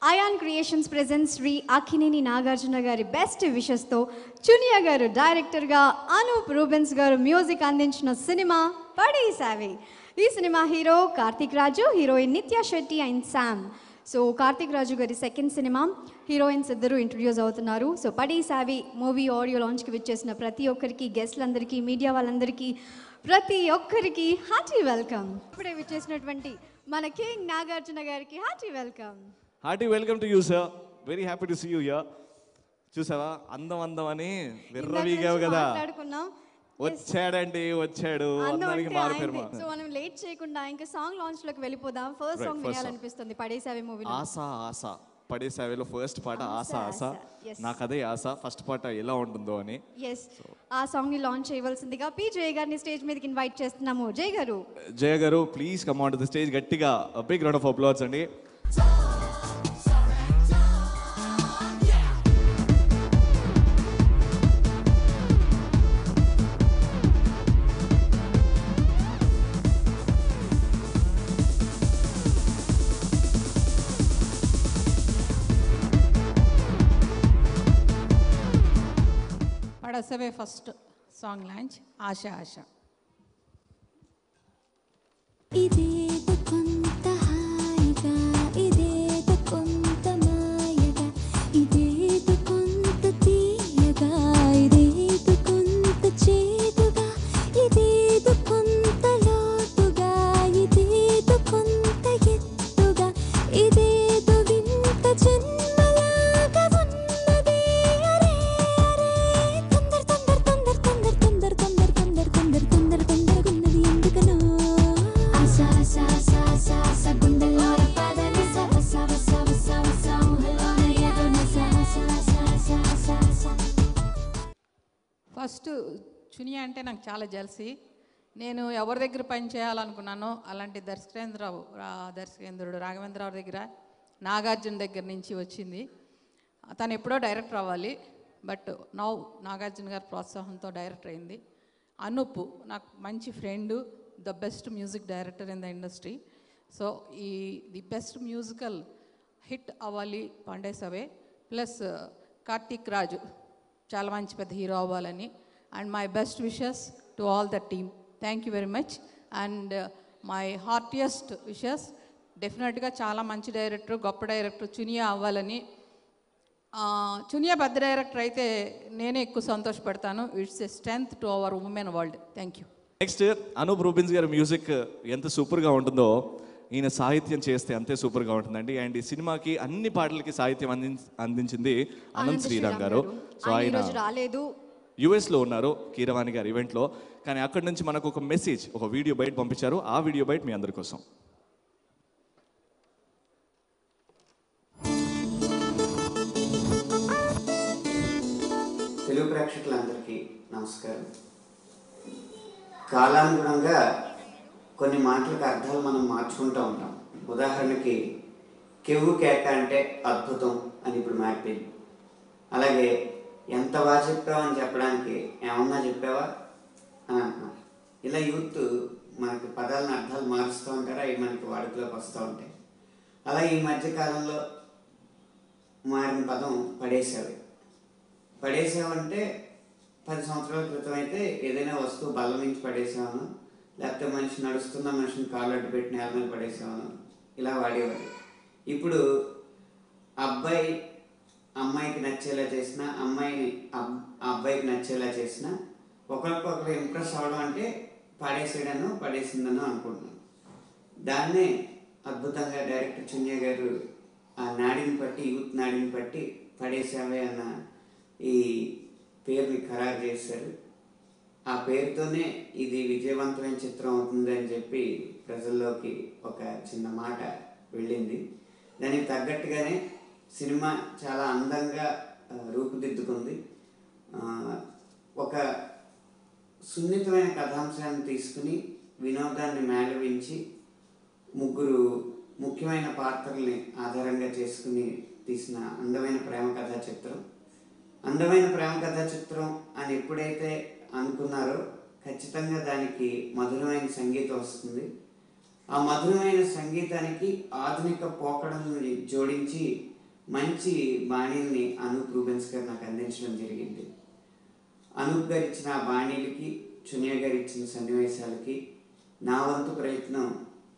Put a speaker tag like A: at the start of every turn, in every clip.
A: Ion Creations presents Sri Akhineni Nagarjuna గారి best విషెస్తో చునియా గారు డైరెక్టర్గా అనూప్ రూబెన్స్ గారు మ్యూజిక్ అందించిన సినిమా పడి సావి. ఈ cinema hero Karthik Raju, heroine Nithya Shetty and Sam. So Karthik Raju గారి సెకండ్ సినిమా, హీరోయిన్స్ ఇద్దరు ఇంట్రడ్యూస్ అవుతున్నారు. So Padesave movie audio లాంచ్కి విచ్చేసిన ప్రతి ఒక్కరికి, గెస్ట్లందరికీ, మీడియా వాళ్ళందరికీ, ప్రతి ఒక్కరికి హార్టీ వెల్కమ్. ఇప్పుడే విచ్చేసినటువంటి మన కింగ్ నాగార్జున గారికి hearty welcome.
B: Hearty welcome to you sir. Very happy to see you here. చూసావా అందం అందం అని విర్రవీగావు కదా. వచ్చాడండి, వచ్చాడు అందరికి మారిపోయారు.
A: సో మనం లేట్ చేయకుండా ఇంకా సాంగ్ లాంచ్ లోకి వెళ్ళిపోదాం. ఫస్ట్ సాంగ్ వినాలనిపిస్తుంది పడేసావి మూవీలో.
B: ఆశ ఆశ పడేసావిలో ఫస్ట్ పాట ఆశ ఆశ. నాకు అదే ఆశ ఫస్ట్ పాట ఎలా ఉంటుందో అని.
A: ఎస్, ఆ సాంగ్ ని లాంచ్ చేయవలసిందిగా పి జయ గారిని స్టేజ్ మీదకి ఇన్వైట్ చేస్తున్నాము. జయ గారు,
B: జయ గారు please come on to the stage. గట్టిగా బిగ్ రౌండ్ ఆఫ్ అప్లాడ్స్ అండి.
C: పడసవే ఫస్ట్ సాంగ్ లాంచ్ ఆశ ఆశ.
D: ఇదేదో కొంత హాయిగా, ఇదేదో కొంత మాయగా, ఇదేదో కొంత తీయగా, ఇదేదో కొంత చేదుగా, ఇదేదో కొంత లోతుగా, ఇదేదో కొంత ఎత్తుగా, ఇదేదో వింత జన్మలాగా ఉన్నది. అరే అరే తొందర తొందర తొందర తొందర తొందర తొందర తొందర తొందర తొందర తొందరగున్నది ఎందుకనో. ఆశ ఆశ ఆశ ఆశ ఆశ గుండెల్లో పదని సవ సవ సవ సవ సౌహలోన ఎదున ఆశ ఆశ ఆశ ఆశ ఆశ.
C: ఫస్ట్ చునియా అంటే నాకు చాలా జెల్సీ. నేను ఎవరి దగ్గర పని చేయాలనుకున్నానో అలాంటి దర్శకేంద్రుడు రాఘవేంద్రరావు దగ్గర, నాగార్జున దగ్గర నుంచి వచ్చింది. తను ఎప్పుడో డైరెక్టర్ అవ్వాలి, బట్ నౌ నాగార్జున గారి ప్రోత్సాహంతో డైరెక్టర్ అయింది. అనూప్ నాకు మంచి friend, the best music director in the industry. So the best musical hit అవ్వాలి పండేసవే. ప్లస్ కార్తిక్ రాజు చాలా మంచి పెద్ద హీరో అవ్వాలని. And my best wishes to all the team. Thank you very much. And my heartiest wishes డెఫినెట్గా చాలా మంచి director, గొప్ప director Chuniya అవ్వాలని. చునియా పెద్ద డైరెక్టర్ అయితే నేనే ఎక్కువ సంతోషపడతాను. It's a strength to our women world. Thank you.
B: Next Anup Rubens గారి మ్యూజిక్ ఎంత సూపర్గా ఉంటుందో ఈయన సాహిత్యం చేస్తే అంతే సూపర్గా ఉంటుందండి. అండ్ ఈ సినిమాకి అన్ని పాటలకి సాహిత్యం అందించింది అనంత్ శ్రీరామ్ గారు. సో ఆయన
A: రాలేదు,
B: యుఎస్లో ఉన్నారు కీరవాణి గారి ఈవెంట్లో. కానీ అక్కడి నుంచి మనకు ఒక మెసేజ్, ఒక వీడియో బయట పంపించారు. ఆ వీడియో బయట మీ అందరి కోసం.
E: తెలుగు ప్రేక్షకులందరికీ నమస్కారం. కాలానుగుణంగా కొన్ని మాటలకు అర్థాలు మనం మార్చుకుంటూ ఉంటాం. ఉదాహరణకి కెవ్వు కేక అంటే అద్భుతం అని ఇప్పుడు మారిపోయింది. అలాగే ఎంత బాగా చెప్పావు అని చెప్పడానికి ఏమన్నా చెప్పావా అని అంటున్నాం. ఇలా యూత్ మనకి పదాలను అర్థాలు మారుస్తూ ఉంటారు, అవి మనకి వాడుకలోకి వస్తూ ఉంటాయి. అలా ఈ మధ్యకాలంలో మారిన పదం పడేసావి. పడేసామంటే 10 సంవత్సరాల క్రితం అయితే ఏదైనా వస్తువు బల్ల నుంచి పడేసామను, లేకపోతే మనిషి నడుస్తున్న మనిషిని కాళ్ళు అడ్డు పెట్టి నేల మీద పడేసామను ఇలా వాడేవాడు. ఇప్పుడు అబ్బాయి అమ్మాయికి నచ్చేలా చేసిన, అమ్మాయిని అబ్బాయికి నచ్చేలా చేసిన, ఒకరికొకరు ఇంప్రెస్ అవ్వడం అంటే పడేసేయడను పడేసిందను అనుకుంటున్నాను. దాన్నే అద్భుతంగా డైరెక్టర్ చునియా గారు ఆ నాడిని బట్టి, యూత్ నాడిని బట్టి పడేసావే అన్న ఈ పేరుని ఖరారు చేశారు. ఆ పేరుతోనే ఇది విజయవంతమైన చిత్రం అవుతుంది అని చెప్పి ప్రజల్లోకి ఒక చిన్న మాట వెళ్ళింది. దానికి తగ్గట్టుగానే సినిమా చాలా అందంగా రూపుదిద్దుకుంది. ఒక సున్నితమైన కథాంశాన్ని తీసుకుని వినోదాన్ని మేళవించి ముగ్గురు ముఖ్యమైన పాత్రల్ని ఆధారంగా చేసుకుని తీసిన అందమైన ప్రేమ కథా చిత్రం. అందమైన ప్రేమ కథా చిత్రం అని ఎప్పుడైతే అనుకున్నారో ఖచ్చితంగా దానికి మధురమైన సంగీతం వస్తుంది. ఆ మధురమైన సంగీతానికి ఆధునిక పోకడలను జోడించి మంచి బాణీల్ని అనూప్ రూబెన్స్ గారు నాకు అందించడం జరిగింది. అనూప్ గారు ఇచ్చిన ఆ బాణీలకి, చునియా గారు ఇచ్చిన సన్నివేశాలకి నా వంతు ప్రయత్నం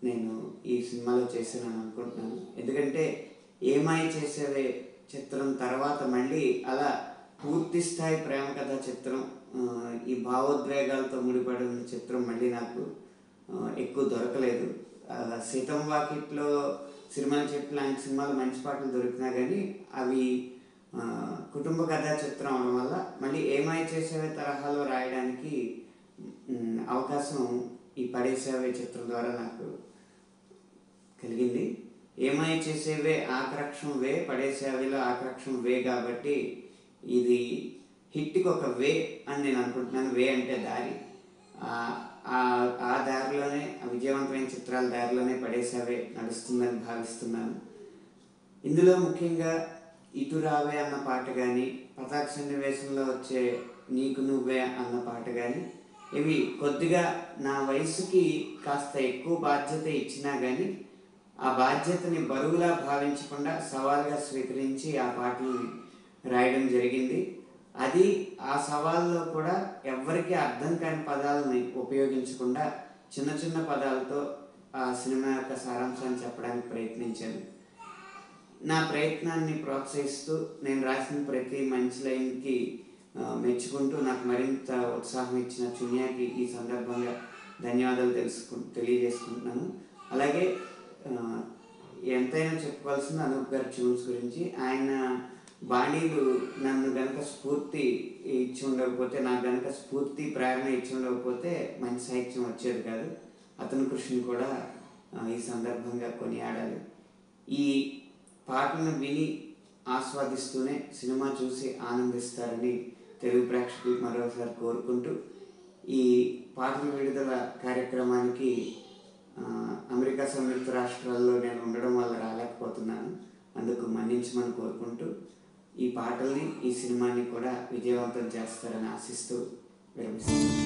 E: నేను ఈ సినిమాలో చేశానని అనుకుంటున్నాను. ఎందుకంటే ఏమాయి చేసేవే చిత్రం తర్వాత మళ్ళీ అలా పూర్తి స్థాయి ప్రేమ కథా చిత్రం, ఈ భావోద్వేగాలతో ముడిపడి ఉన్న చిత్రం మళ్ళీ నాకు ఎక్కువ దొరకలేదు. సీతం వాకిట్లో, సిరిమల చెట్టు లాంటి సినిమాలు మంచి పాటలు దొరికినా కానీ అవి కుటుంబ కథా చిత్రం అవడం వల్ల మళ్ళీ ఏమాయి చేసేవే తరహాలో రాయడానికి అవకాశం ఈ పడేసేవే చిత్రం ద్వారా నాకు కలిగింది. ఏమాయి చేసేవే ఆకరక్షం వే, పడేసేవేలో ఆకరక్షం వే కాబట్టి ఇది హిట్కి ఒక వే అని నేను అనుకుంటున్నాను. వే అంటే దారి. ఆ దారిలోనే, విజయవంతమైన చిత్రాల దారిలోనే పడేసేవే నడుస్తుందని భావిస్తున్నాను. ఇందులో ముఖ్యంగా ఇటు రావే అన్న పాట కానీ, పతాక సన్నివేశంలో వచ్చే నీకు నువ్వే అన్న పాట కానీ, ఇవి కొద్దిగా నా వయసుకి కాస్త ఎక్కువ బాధ్యత ఇచ్చినా కానీ ఆ బాధ్యతని బరువులా భావించకుండా సవాల్గా స్వీకరించి ఆ పాటల్ని రాయడం జరిగింది. అది ఆ సవాల్లో కూడా ఎవరికి అర్థం కాని పదాలని ఉపయోగించకుండా చిన్న చిన్న పదాలతో ఆ సినిమా యొక్క సారాంశాన్ని చెప్పడానికి ప్రయత్నించాను. నా ప్రయత్నాన్ని ప్రోత్సహిస్తూ నేను రాసిన ప్రతి మంచి లైన్కి మెచ్చుకుంటూ నాకు మరింత ఉత్సాహం ఇచ్చిన చునియాకి ఈ సందర్భంగా ధన్యవాదాలు తెలియజేసుకుంటున్నాను. అలాగే ఎంతైనా చెప్పుకోవాల్సింది అనూప్ గారి ట్యూన్స్ గురించి. ఆయన బాణీలు నన్ను గనక స్ఫూర్తి ఇచ్చి ఉండకపోతే, నాకు గనక స్ఫూర్తి ప్రేరణ ఇచ్చి ఉండకపోతే మంచి సాహిత్యం వచ్చేది కాదు. అతని కృషిని కూడా ఈ సందర్భంగా కొనియాడాలి. ఈ పాటలను విని ఆస్వాదిస్తూనే సినిమా చూసి ఆనందిస్తారని తెలుగు ప్రేక్షకులకు మరోసారి కోరుకుంటూ, ఈ పాటల విడుదల కార్యక్రమానికి అమెరికా సంయుక్త రాష్ట్రాల్లో నేను ఉండడం వల్ల రాలేకపోతున్నాను. అందుకు మన్నించమని కోరుకుంటూ ఈ పాటల్ని, ఈ సినిమాని కూడా విజయవంతం చేస్తారని ఆశిస్తూ విరమిస్తున్నాను.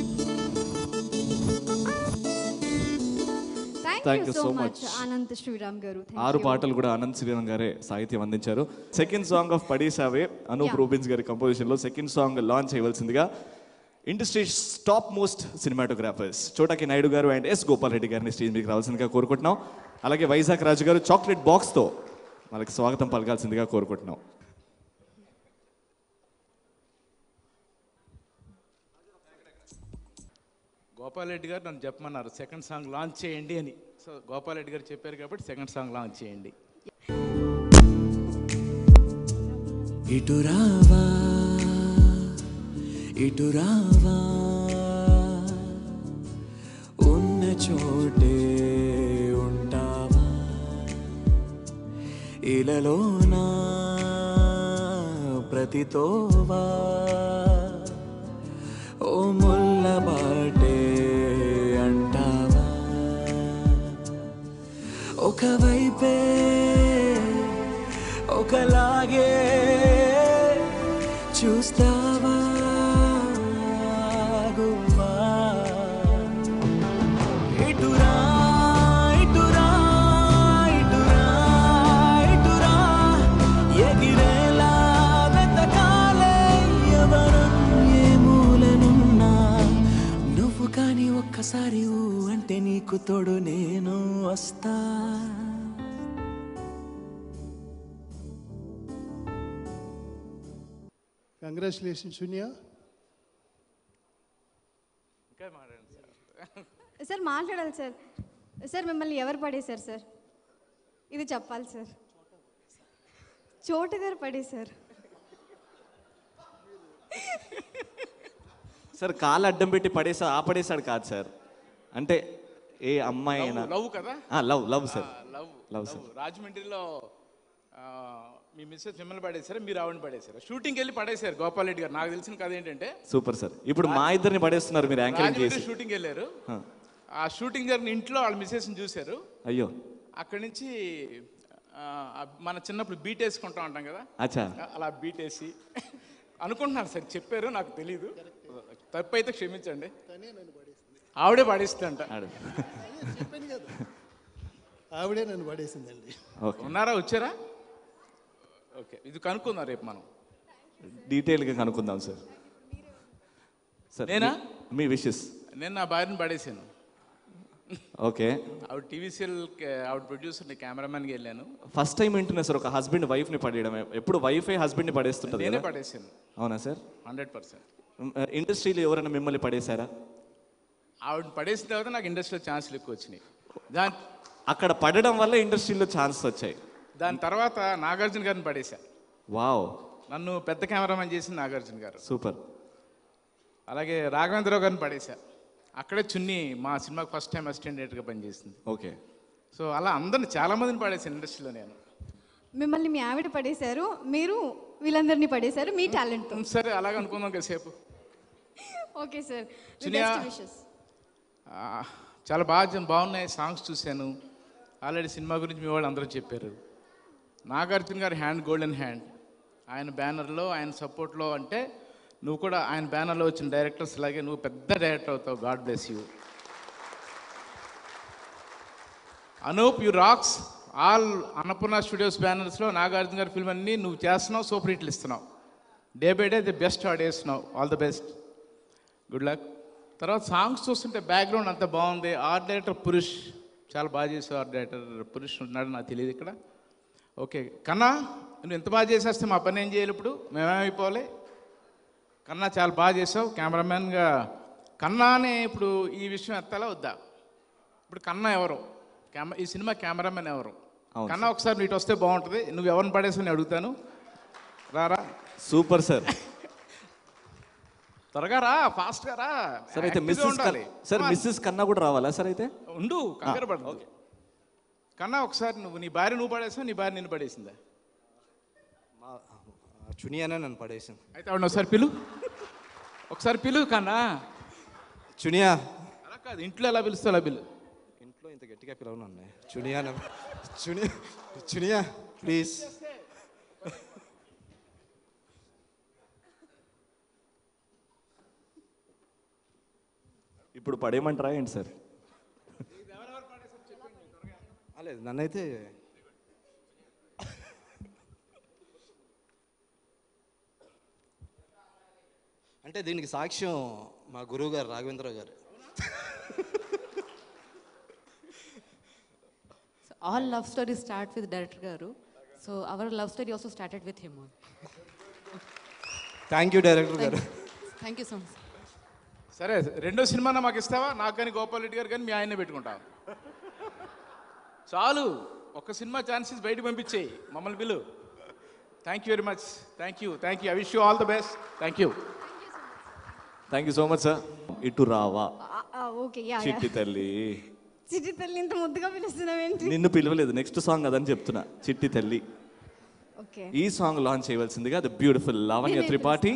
A: Thank you so much Ananth Sriram garu.
B: 6 పాటలు కూడా అనంత్ శ్రీరామ్ గారే సాహిత్యం అందించారు. Second song of Padesave Anup Rubens గారి కంపోజిషన్లో సెకండ్ సాంగ్ లాంచ్ చేయవలసిందిగా industry top most cinematographers Chota K Naidu garu and yes Gopal Reddy గారిని స్టేజ్ మీకు రావాల్సిందిగా కోరుకుంటున్నాం. అలాగే వైజాగ్ రాజు గారు చాక్లెట్ బాక్స్తో మనకి స్వాగతం పలకాల్సిందిగా కోరుకుంటున్నాం.
F: గోపాల్ రెడ్డి గారు నన్ను చెప్పమన్నారు సెకండ్ సాంగ్ లాంచ్ చేయండి అని. సో గోపాల్ రెడ్డి గారు చెప్పారు కాబట్టి సెకండ్ సాంగ్ లాంచ్ చేయండి.
G: ఇటు రావా ఇటు రావా ఉన్న చోటే ఉంటావా, ఇలలోనా ప్రతితోవా ఓ ముల్ల బాటే అంటావా, ఒకవైపే ఒకలాగే చూస్తావా గువ్వా, ఇటురా ఇటురా ఇటురా ఇటురా ఎగిరేలా వెతకాలే ఎవరం ఏ మూలనున్నా, నువ్వు కానీ ఒక్కసారి అంటే నీకు తోడు నేను వస్తా.
H: కంగ్రాచులేషన్స్ సునియా.
F: ఇంకా మాట్లాడండి సార్.
A: సార్ మాట్లాడాలి సార్. సార్ మిమ్మల్ని ఎవరు పడేశారు సార్? ఇది చెప్పాలి సార్. చోటు గారు పడేశారు.
B: సార్ కాలు అడ్డం పెట్టి పడేసాడు కాదు సార్. అంటే ఏ అమ్మాయి అయినా
F: లవ్ కదా,
B: love sir.
F: Love
B: love sir.
F: రాజమండ్రిలో మీ మిస్సెస్ మిమ్మల్ని పడేశారు, మీరు ఆవిడని పడేశారు. షూటింగ్కి వెళ్ళి పడేశారు గోపాల్ రెడ్డి గారు. నాకు తెలిసిన కథ ఏంటంటే
B: సూపర్ సార్. ఇప్పుడు మా ఇద్దరిని పడేస్తున్నారు మీరు యాంకరింగ్ చేసి.
F: షూటింగ్ వెళ్ళారు, ఆ షూటింగ్ జరిగిన ఇంట్లో వాళ్ళ మిస్సెస్ని చూశారు.
B: అయ్యో.
F: అక్కడి నుంచి మన చిన్నప్పుడు బీట్ వేసుకుంటా ఉంటాం కదా,
B: అచ్చా
F: అలా బీట్ వేసి అనుకుంటున్నాను సార్, చెప్పారు నాకు తెలీదు, తప్పు అయితే క్షమించండి. ఆవిడే పడేస్తుందంట.
H: ఆవిడే నన్ను పడేసిందండి.
B: ఓకే,
F: ఉన్నారా, వచ్చారా? ఓకే, ఇది కనుక్కుందాం రేపు మనం.
B: డీటెయిల్గా కనుక్కుందాం సార్. సార్
F: నేనా?
B: మీ విషెస్.
F: నేను నా భార్యను పడేసాను.
B: ఓకే,
F: ఆవిడ టీవీ సీరియల్ ఆవిడ ప్రొడ్యూసర్ని కెమెరామెన్కి వెళ్ళాను.
B: ఫస్ట్ టైం వింటున్నా సార్ ఒక హస్బెండ్ వైఫ్ని పడేయడం. ఎప్పుడు వైఫే హస్బెండ్ని పడేస్తుంటుంది
F: నేనే
B: కదా?
F: పడేసాను.
B: అవునా సార్?
F: 100%.
B: ఇండస్ట్రీలో ఎవరైనా మిమ్మల్ని పడేశారా?
F: ఆవిడ పడేసిన తర్వాత నాకు ఇండస్ట్రీలో ఛాన్సులు ఎక్కువ వచ్చినాయి.
B: అక్కడ పడడం వల్ల ఇండస్ట్రీలో ఛాన్స్ వచ్చాయి.
F: దాని తర్వాత నాగార్జున గారిని పడేశా.
B: వావ్,
F: నన్ను పెద్ద కెమెరామెన్ చేసింది నాగార్జున గారు.
B: సూపర్.
F: అలాగే రాఘవేంద్రరావు గారిని పడేశా. అక్కడే చున్ని మా సినిమాకి ఫస్ట్ టైం అసిస్టెంట్ డైరెక్టర్గా పనిచేసింది.
B: ఓకే,
F: సో అలా అందరిని చాలామందిని పడేసాను ఇండస్ట్రీలో నేను.
A: మిమ్మల్ని మీ ఆవిడ పడేశారు, మీరు వీళ్ళందరినీ పడేశారు మీ టాలెంట్తో.
F: సరే, అలాగ అనుకుందాం కాసేపు.
A: ఓకే సార్,
F: చునియా, చాలా బాగున్నాయి సాంగ్స్ చూశాను. ఆల్రెడీ సినిమా గురించి మీ వాళ్ళు అందరూ చెప్పారు. నాగార్జున గారి హ్యాండ్ గోల్డెన్ హ్యాండ్. ఆయన బ్యానర్లో, ఆయన సపోర్ట్లో, అంటే నువ్వు కూడా ఆయన బ్యానర్లో వచ్చిన డైరెక్టర్స్ లాగే నువ్వు పెద్ద డైరెక్టర్ అవుతావు. God bless you. Anup, you rocks. All Annapurna studios బ్యానర్స్లో నాగార్జున గారి ఫిల్మ్ అన్నీ నువ్వు చేస్తున్నావు, సూపర్ హిట్లు ఇస్తున్నావు. Day by day the best ఆడేస్తున్నావు. All the best, good luck. తర్వాత సాంగ్స్ చూస్తుంటే బ్యాక్గ్రౌండ్ అంత బాగుంది. ఆర్ట్ డైరెక్టర్ పురుష్ చాలా బాగా చేసావు. ఆర్ట్ డైరెక్టర్ పురుష్ ఉన్నాడు, నాకు తెలియదు ఇక్కడ. ఓకే కన్నా, నువ్వు ఎంత బాగా చేసేస్తే మా పని ఏం చేయాలి ఇప్పుడు? మేమేమైపోవాలి? కన్నా చాలా బాగా చేసావు కెమెరామెన్గా. కన్నానే ఇప్పుడు ఈ విషయం ఎత్తాలా వద్దా? ఇప్పుడు కన్నా ఎవరు? ఈ సినిమా కెమెరామెన్ ఎవరు? కన్నా ఒకసారి నీటి వస్తే బాగుంటుంది. నువ్వు ఎవరిని పడేసి అడుగుతాను. రారా.
B: Super sir.
F: త్వరగా రా, ఫాస్ట్గా రా.
B: సార్ అయితే మిస్సెస్ కన్నా కూడా రావాలా సార్? అయితే
F: ఉండు, కంగారు పడదు. ఓకే కన్నా, ఒకసారి నీ భార్య నువ్వు పడేసావు, నీ భార్య నిన్ను పడేసిందా?
I: చునియానే నన్ను పడేసింది.
F: అయితే ఆవిడ ఒకసారి పిలు, ఒకసారి పిలు కన్నా.
I: చునియా.
F: అలా కాదు, ఇంట్లో ఎలా పిలుస్తా అలా పిలు.
I: ఇంట్లో ఇంత గట్టిగా పిలవను అన్నయ్య. చునియా ప్లీజ్.
B: ఇప్పుడు పడేయమంటారా ఏంటి సార్?
I: లేదు, నన్నైతే అంటే దీనికి సాక్ష్యం మా గురువు గారు రాఘవేంద్రరావు గారు.
J: All love stories start with director garu, so our love story also started with him.
I: Thank you director గారు.
J: Thank you so much.
F: సరే, రెండో సినిమా మాకు ఇస్తావా? నాకు కానీ గోపాల్ రెడ్డి గారు కానీ మీ ఆయనే పెట్టుకుంటాం. చాలు, ఒక్క సినిమా ఛాన్సెస్ బయటకు పంపించేయి, మమ్మల్ని పిలు. Thank you very much. Thank you. I wish you all the best. Thank you
B: so much sir. ఇటు రావా
A: ఓకే,
B: చిట్టి తల్లి.
A: చిట్టి తల్లి ఇంత ముద్దుగా పిలుస్తున్నావేంటి?
B: నిన్ను పిలవలేదు, నెక్స్ట్ సాంగ్ అదని చెప్తున్నా. చిట్టి తల్లి
A: ఓకే,
B: ఈ సాంగ్ లాంచ్ చేయవలసిందిగా ద బ్యూటిఫుల్ లావణ్య త్రిపాఠి.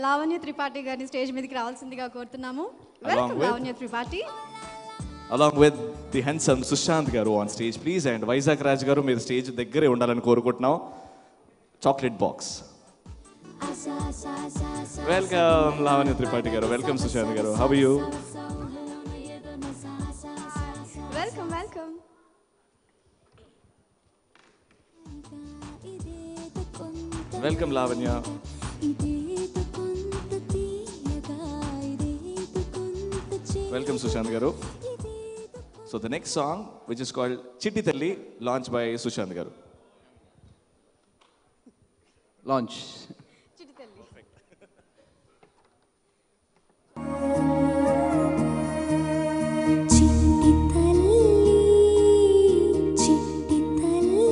A: లావణ్య త్రిపాఠి గారిని స్టేజ్ మీదకి రావాల్సిందిగా కోరుతున్నాము. Welcome Lavanya Tripathi.
B: Along with the handsome Sushant garu on stage, please. And Vizag Raj garu, మీరు స్టేజ్ దగ్గరే ఉండాలని కోరుకుంటున్నాం. Chocolate box. Welcome Lavanya Tripathi garu. Welcome Sushant garu. How are you?
A: Welcome welcome.
B: Welcome Lavanya. Welcome Sushant garu. So the next song, which is called Chitti Talli, launched by Sushant garu.
F: Launch.
A: చిట్టి తల్లి.
D: చిట్టి తల్లి, చిట్టి తల్లి,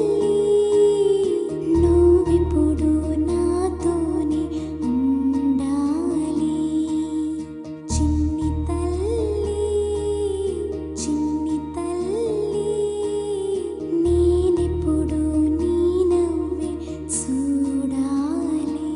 D: నువ్విప్పుడు నాతోనే ఉండాలి. చిన్ని తల్లి, చిన్ని తల్లి, నేనెప్పుడు నీ నవ్వే చూడాలి.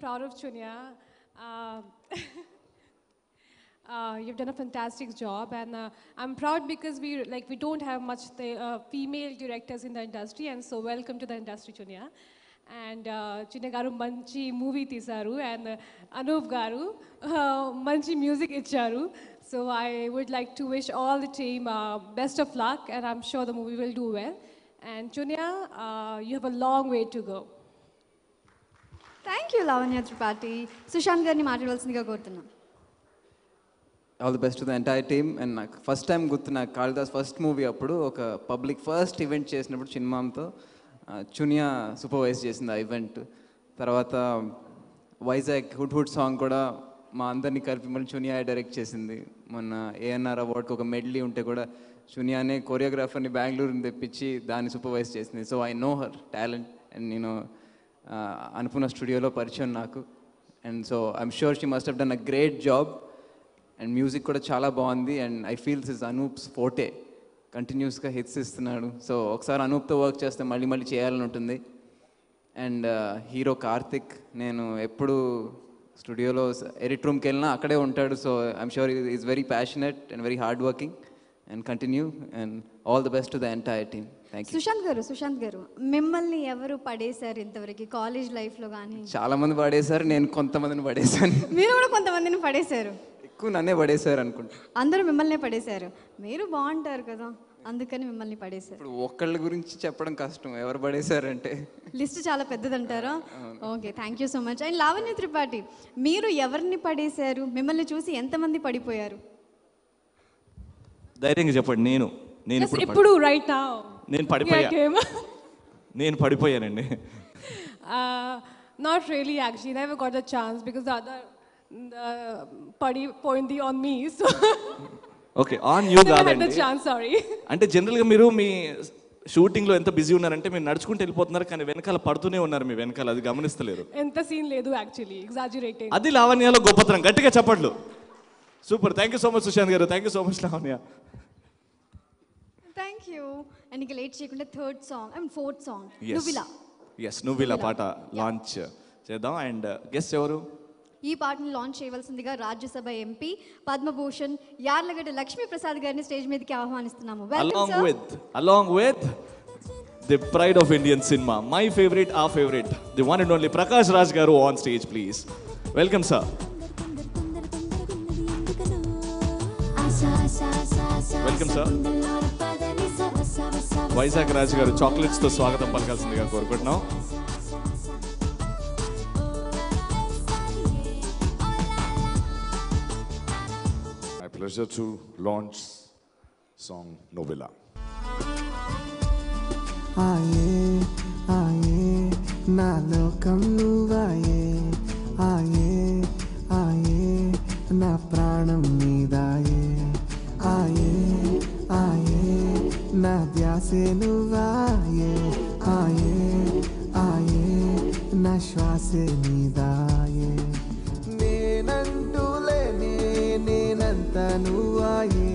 K: proud of Chunya. You've done a fantastic job, and I'm proud because we don't have much female directors in the industry, and so welcome to the industry, Chunya. And Chunya garu manchi movie teesaru, and Anup garu manchi music icharu. So I would like to wish all the team best of luck, and I'm sure the movie will do well. And Chunya, you have a long way to go.
A: Thank you Lavanya Tripathi. Sushant గారిని మాట్లాడవలసిందిగా కోరుతున్నాం.
L: All the best to the entire team. And నాకు first time గుర్తు, నాకు Kalidas first movie అప్పుడు ఒక public first event చేసినప్పుడు చిన్మామ్తో Chuniya supervise చేసింది ఆ ఈవెంట్. తర్వాత వైజాగ్ హుడ్ హుడ్ సాంగ్ కూడా మా అందరినీ కలిపి మళ్ళీ చునియా డైరెక్ట్ చేసింది. మొన్న ఏఎన్ఆర్ అవార్డ్కి ఒక మెడలీ ఉంటే కూడా చునియానే కొరియోగ్రాఫర్ని బెంగళూరుని తెప్పించి దాన్ని సూపర్వైజ్ చేసింది. So I know her talent. And నేను అనుకున్న స్టూడియోలో పరిచయం నాకు. And so I'm sure she must have done a great job. And music కూడా చాలా బాగుంది. And I feels is Anup's forte, కంటిన్యూస్గా హిట్స్ ఇస్తున్నాడు. సో ఒకసారి అనూప్తో వర్క్ చేస్తే మళ్ళీ మళ్ళీ చేయాలని ఉంటుంది. అండ్ హీరో కార్తిక్, నేను ఎప్పుడు స్టూడియోలో ఎడిట్ రూమ్కి వెళ్ళినా అక్కడే ఉంటాడు. So I'm sure is very passionate and very hard working. And continue and all the best to the entire team. Thank you.
A: Sushant garu మిమ్మల్ని ఎవరు పడేశారు ఇంతవరకు కాలేజ్ లైఫ్లో కానీ?
L: చాలా మంది పడేశారు, నేను కొంతమందిని పడేశాను.
A: మీరు కూడా కొంతమందిని పడేశారు.
L: ఎక్కువ నన్నే పడేశారు అనుకుంటా.
A: అందరూ మిమ్మల్ని పడేశారు. మీరు బాగుంటారు కదా, అందుకని మిమ్మల్ని పడేశారు.
L: ఇప్పుడు ఒక్కళ్ళ గురించి చెప్పడం కష్టం, ఎవరు పడేశారంటే
A: లిస్ట్ చాలా పెద్దదంటారా? Okay, thank you so much. And Lavanya Tripathi, మీరు ఎవరిని పడేశారు? మిమ్మల్ని చూసి ఎంతమంది పడిపోయారు?
B: ధైర్యంగా చెప్పండి. నేను
K: ఇప్పుడు రైట్ నౌ
B: నేను పడిపోయానండి.
K: Not really actually, never got the chance because the other pointed on me, so
B: okay, on you కాదండి.
K: సారీ.
B: అంటే జనరల్గా మీరు మీ షూటింగ్లో ఎంత బిజీ ఉన్నారంటే మీరు నడుచుకుంటూ వెళ్ళిపోతున్నారు, కానీ వెనకాల పడుతూనే ఉన్నారు. మీ వెనకాల అది గమనిస్తలేరు.
K: ఎంత సీన్ లేదు యాక్చువల్లీ, ఎగ్జాజరేటింగ్.
B: అది లావణ్యలో గొప్పతనం. గట్టిగా చెప్పట్లు. Super. Thank you so much Sushanth garu. Thank you so much Lavanya.
A: Thank you. And ఇక లేట్ చేయకుండా ఫోర్త్ సాంగ్
B: నువ్విలా పాట లాంచ్ చేద్దాం. అండ్ గెస్ట్ ఎవరు?
A: ఈ పాటను లాంచ్ చేయవలసిందిగా రాజ్యసభ ఎంపీ పద్మభూషణ్ యార్లగడ్డ లక్ష్మీ ప్రసాద్ గారిని స్టేజ్ మీదకి ఆహ్వానిస్తున్నాము.
B: along with the pride of Indian cinema, my favorite, our favorite, the one and only Prakash Raj garu on stage, please. Welcome sir. Welcome sir. Vizag రాజు గారు chocolates తో స్వాగతం పలకాల్సిందిగా కోరుకుంటున్నాం.
M: Pleasure to launch song Novella.
N: Aaye aaye na lokam nuvaye, aaye aaye na pranam nidaye, aaye aaye na dhyase nuvaye, aaye aaye na shwase nidaye. నువ్వాయే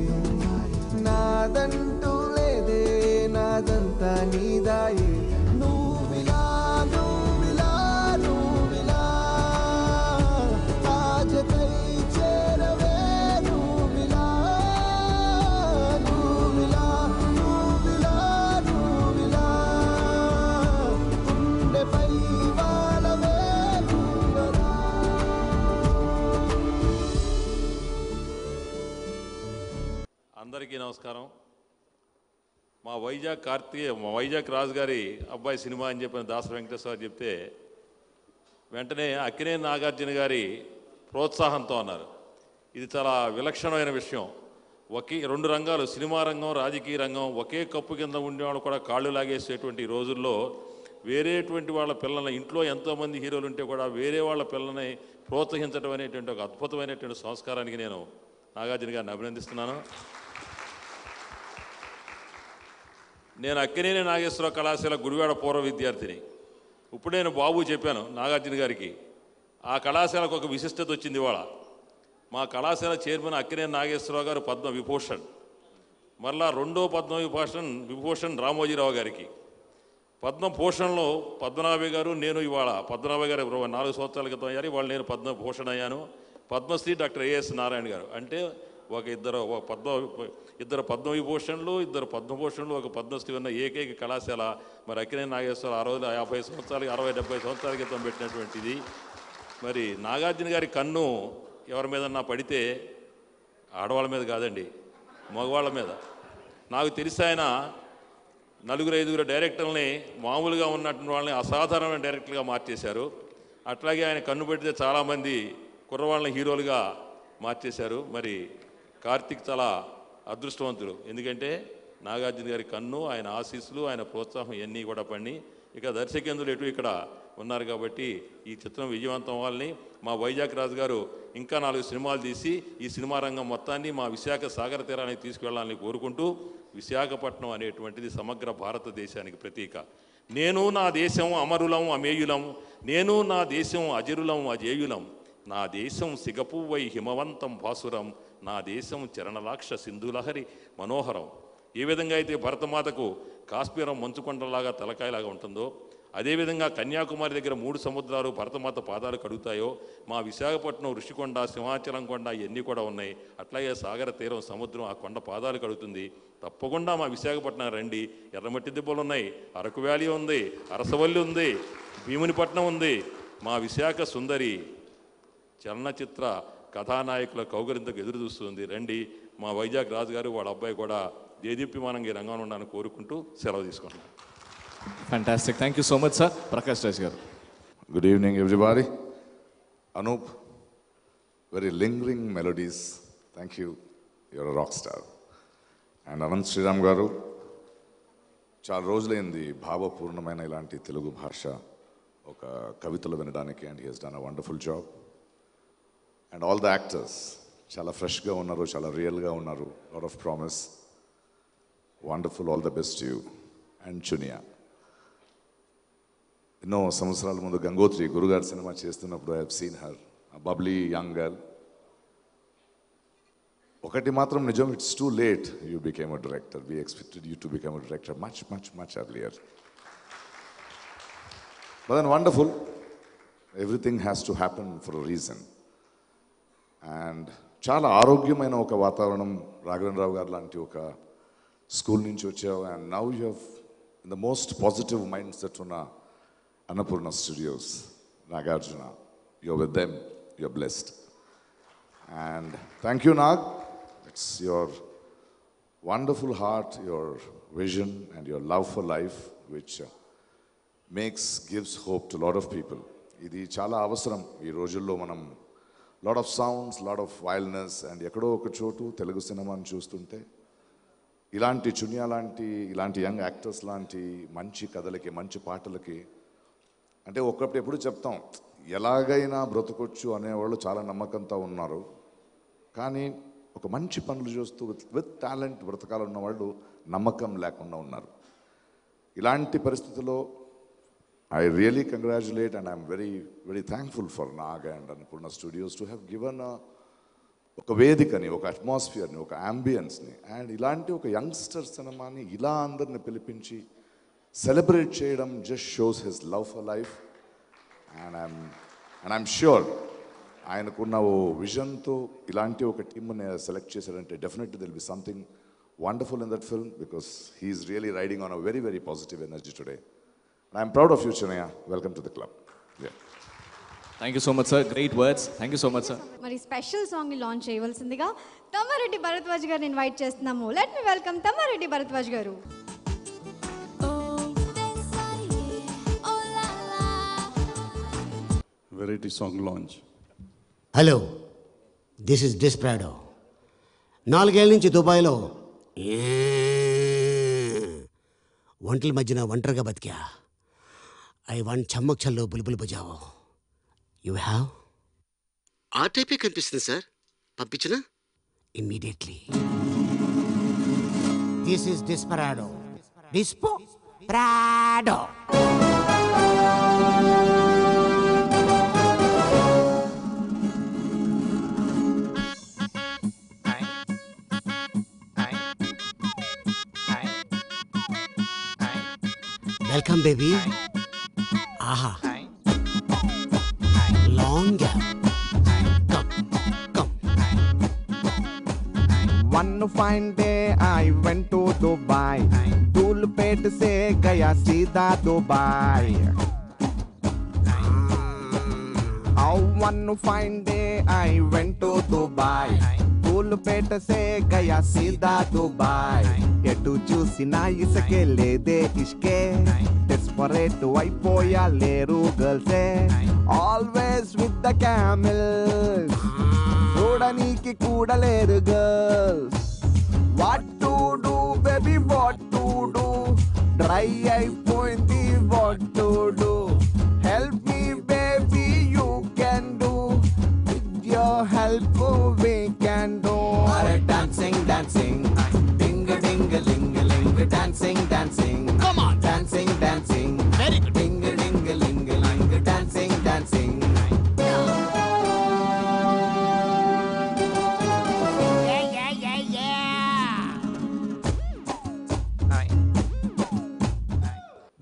N: నాదంటూ లేదే, నాదంతా నీదాయే. నువ్విలా నువ్విలా నువ్విలా ఆజకై చేరవే, నువ్విలా నువ్విలా నువ్విలా నువ్విలా గుండెపై వాలవే నువ్వలా.
O: అందరికీ నమస్కారం. మా వైజాగ్ రాజు గారి అబ్బాయి సినిమా అని చెప్పిన దాస వెంకటేశ్వర చెప్తే వెంటనే అక్కినేని నాగార్జున గారి ప్రోత్సాహంతో అన్నారు. ఇది చాలా విలక్షణమైన విషయం. రెండు రంగాలు, సినిమా రంగం, రాజకీయ రంగం ఒకే కప్పు కింద ఉండేవాళ్ళు కూడా కాళ్ళు లాగేసేటువంటి రోజుల్లో వేరేటువంటి వాళ్ళ పిల్లల్ని, ఇంట్లో ఎంతోమంది హీరోలు ఉంటే కూడా వేరే వాళ్ళ పిల్లల్ని ప్రోత్సహించడం అనేటువంటి ఒక అద్భుతమైనటువంటి సంస్కారానికి నేను నాగార్జున గారిని అభినందిస్తున్నాను. నేను అక్కినేని నాగేశ్వరరావు కళాశాల గుడివాడ పూర్వ విద్యార్థిని. ఇప్పుడు నేను బాబు చెప్పాను నాగార్జున గారికి, ఆ కళాశాలకు ఒక విశిష్టత వచ్చింది ఇవాళ. మా కళాశాల చైర్మన్ అక్కినేని నాగేశ్వరరావు గారు పద్మ విభూషణ్, మరలా రెండో పద్మ విభూషణ్ రామోజీరావు గారికి. పద్మభూషణ్లో పద్మనాభి గారు నేను ఇవాళ పద్మనాభి గారు 4 సంవత్సరాల క్రితం అయ్యారు, ఇవాళ నేను పద్మభూషణ్ అయ్యాను. పద్మశ్రీ డాక్టర్ ఏఎస్ నారాయణ గారు అంటే ఇద్దరు పద్మవిభూషణ్లు, ఇద్దరు పద్మభూషణ్లు, ఒక పద్మశ్రీ ఉన్న ఏకైక కళాశాల మరి అక్కినేని నాగేశ్వర ఆ రోజు 50 సంవత్సరాలు 60-70 సంవత్సరాల క్రితం పెట్టినటువంటిది. మరి నాగార్జున గారి కన్ను ఎవరి మీద పడితే ఆడవాళ్ళ మీద కాదండి, మగవాళ్ళ మీద. నాకు తెలిసి ఆయన 4-5 డైరెక్టర్లని మామూలుగా ఉన్నటువంటి వాళ్ళని అసాధారణమైన డైరెక్టర్గా మార్చేశారు. అట్లాగే ఆయన కన్ను పెడితే చాలామంది కుర్రవాళ్ళని హీరోలుగా మార్చేశారు. మరి కార్తీక్ చాలా అదృష్టవంతుడు, ఎందుకంటే నాగార్జున గారి కన్ను, ఆయన ఆశీస్సులు, ఆయన ప్రోత్సాహం ఇవన్నీ కూడా పడి ఇక దర్శకేంద్రులు ఎటు ఇక్కడ ఉన్నారు కాబట్టి ఈ చిత్రం విజయవంతం అవ్వాలని మా వైజాగ్ రాజు గారు ఇంకా 4 సినిమాలు తీసి ఈ సినిమా రంగం మొత్తాన్ని మా విశాఖ సాగర తీరానికి తీసుకువెళ్ళాలని కోరుకుంటూ, విశాఖపట్నం అనేటువంటిది సమగ్ర భారతదేశానికి ప్రతీక. నేను నా దేశం అమరులం అమేయులం, నేను నా దేశం అజరులం అజేయులం, నా దేశం సిగపువ్వై హిమవంతం భాసురం, నా దేశం చరణలాక్ష సింధులహరి మనోహరం. ఏ విధంగా అయితే భరతమాతకు కాశ్మీరం మంచుకొండలాగా తలకాయలాగా ఉంటుందో, అదేవిధంగా కన్యాకుమారి దగ్గర 3 సముద్రాలు భరతమాత పాదాలు కడుగుతాయో, మా విశాఖపట్నం ఋషికొండ, సింహాచలం కొండ ఇవన్నీ కూడా ఉన్నాయి. అట్లాగే సాగర తీరం సముద్రం ఆ కొండ పాదాలు కడుగుతుంది. తప్పకుండా మా విశాఖపట్నం రండి. ఎర్రమట్టి దిబ్బలు ఉన్నాయి, అరకు వ్యాలీ ఉంది, అరసవల్లి ఉంది, భీమునిపట్నం ఉంది. మా విశాఖ సుందరి చలనచిత్ర కథానాయకుల కౌగరింతకు ఎదురు చూస్తుంది. రండి. మా వైజాగ్ రాజు గారు వాళ్ళ అబ్బాయి కూడా దేదీప్యమానంగా ఈ రంగంలో ఉండాలని కోరుకుంటూ సెలవు తీసుకుంటున్నాను.
B: Fantastic. Thank you so much, sir. Prakash Raj garu.
M: Good evening, everybody. Anup, very lingering melodies. Thank you. You're a rock star. And Anant Sriram garu, చాలా రోజులైంది భావపూర్ణమైన ఇలాంటి తెలుగు భాష ఒక కవితలు వినడానికి, and he has done a wonderful job. And all the actors చాలా ఫ్రెష్గా ఉన్నారు, చాలా రియల్గా ఉన్నారు. Lot of promise. Wonderful. All the best to you. And Chunia. ఎన్నో సంవత్సరాల ముందు గంగోత్రి గురుగారి సినిమా చేస్తున్నప్పుడు I have seen her, bubbly young girl. ఒకటి మాత్రం నిజం, it's too late you became a director. We expected you to become a director much much much earlier. But then wonderful, everything has to happen for a reason. And చాలా ఆరోగ్యమైన ఒక వాతావరణం, రాఘవేంద్ర రావు గారు లాంటి ఒక స్కూల్ నుంచి వచ్చావు. And now you have in the most positive mind set ఉన్న Annapurna Studios, Nagarjuna. You're with them, you're blessed. And thank you, Nag. It's your wonderful heart, your vision, and your love for life, which gives hope to a lot of people. Idi chala avasaram ee rojullo manam lot of sounds, lot of wildness, and ekkado oka chotu Telugu cinema ni chustunte ilanti Chunia lanti ilanti young actors lanti manchi kadalaki manchi paatalaki అంటే ఒకప్పుడు ఎప్పుడు చెప్తాం ఎలాగైనా బ్రతకొచ్చు అనేవాళ్ళు చాలా నమ్మకంతో ఉన్నారు. కానీ ఒక మంచి పనులు చూస్తూ విత్ టాలెంట్ బ్రతకాలన్న వాళ్ళు నమ్మకం లేకుండా ఉన్నారు. ఇలాంటి పరిస్థితుల్లో I really congratulate and I'm very very thankful for Nag and Annapurna studios to have given ఒక వేదికని, ఒక అట్మాస్ఫియర్ని, ఒక అంబియన్స్ని. అండ్ ఇలాంటి ఒక యంగ్స్టర్ సినిమాని ఇలా అందరిని పిలిపించి సెలబ్రేట్ చేయడం just shows his love for life. And I'm sure ఆయనకున్న ఓ విజన్తో ఇలాంటి ఒక టీమ్ని సెలెక్ట్ చేశారంటే definitely will be something wonderful in that film, because he's really riding on a very very positive energy today. And I'm proud of you, Chinaya. Welcome to the club. Yeah.
B: Thank you so much, sir. Great words. Thank you so much, sir.
A: మరి special song ని launch చేయవలసిందిగా తమ్మారెడ్డి భరద్వాజ్ గారిని invite చేస్తున్నాము. Let me welcome Tammareddy Bharadwaj garu.
H: Variety song launch.
P: Hello, this is desperado. 4 ఏళ్ళ నుంచి దుబాయ్లో ఒంటల మధ్యన ఒంటరిగా బతికా. I want Chammak చల్లో Bulbul బజావో. You have ఆ టైపే కనిపిస్తుంది సార్. పంపించిన immediately. This is desperado. Desperado. Welcome baby. ఆహా, long gap.
Q: One fine day I went to Dubai. Dhulpet se gaya seedha Dubai. One fine day I went to Dubai. Dhulpet se gaya seedha Dubai. ఎటు చూసినా ఇసుకే లేదే ఇష్కే. Desperate అయిపోయా లేరు గర్ల్సే. Always with the camels. చూడనీకి కూడా లేరు girls. What to do baby, what to do? Dry అయిపోయింది, what to do? Help me baby, you can do. With your help we can do. Dancing dancing, ding ding ling ling. Dancing dancing, come on. Dancing dancing, very good. Ding ding ling ling. Dancing dancing.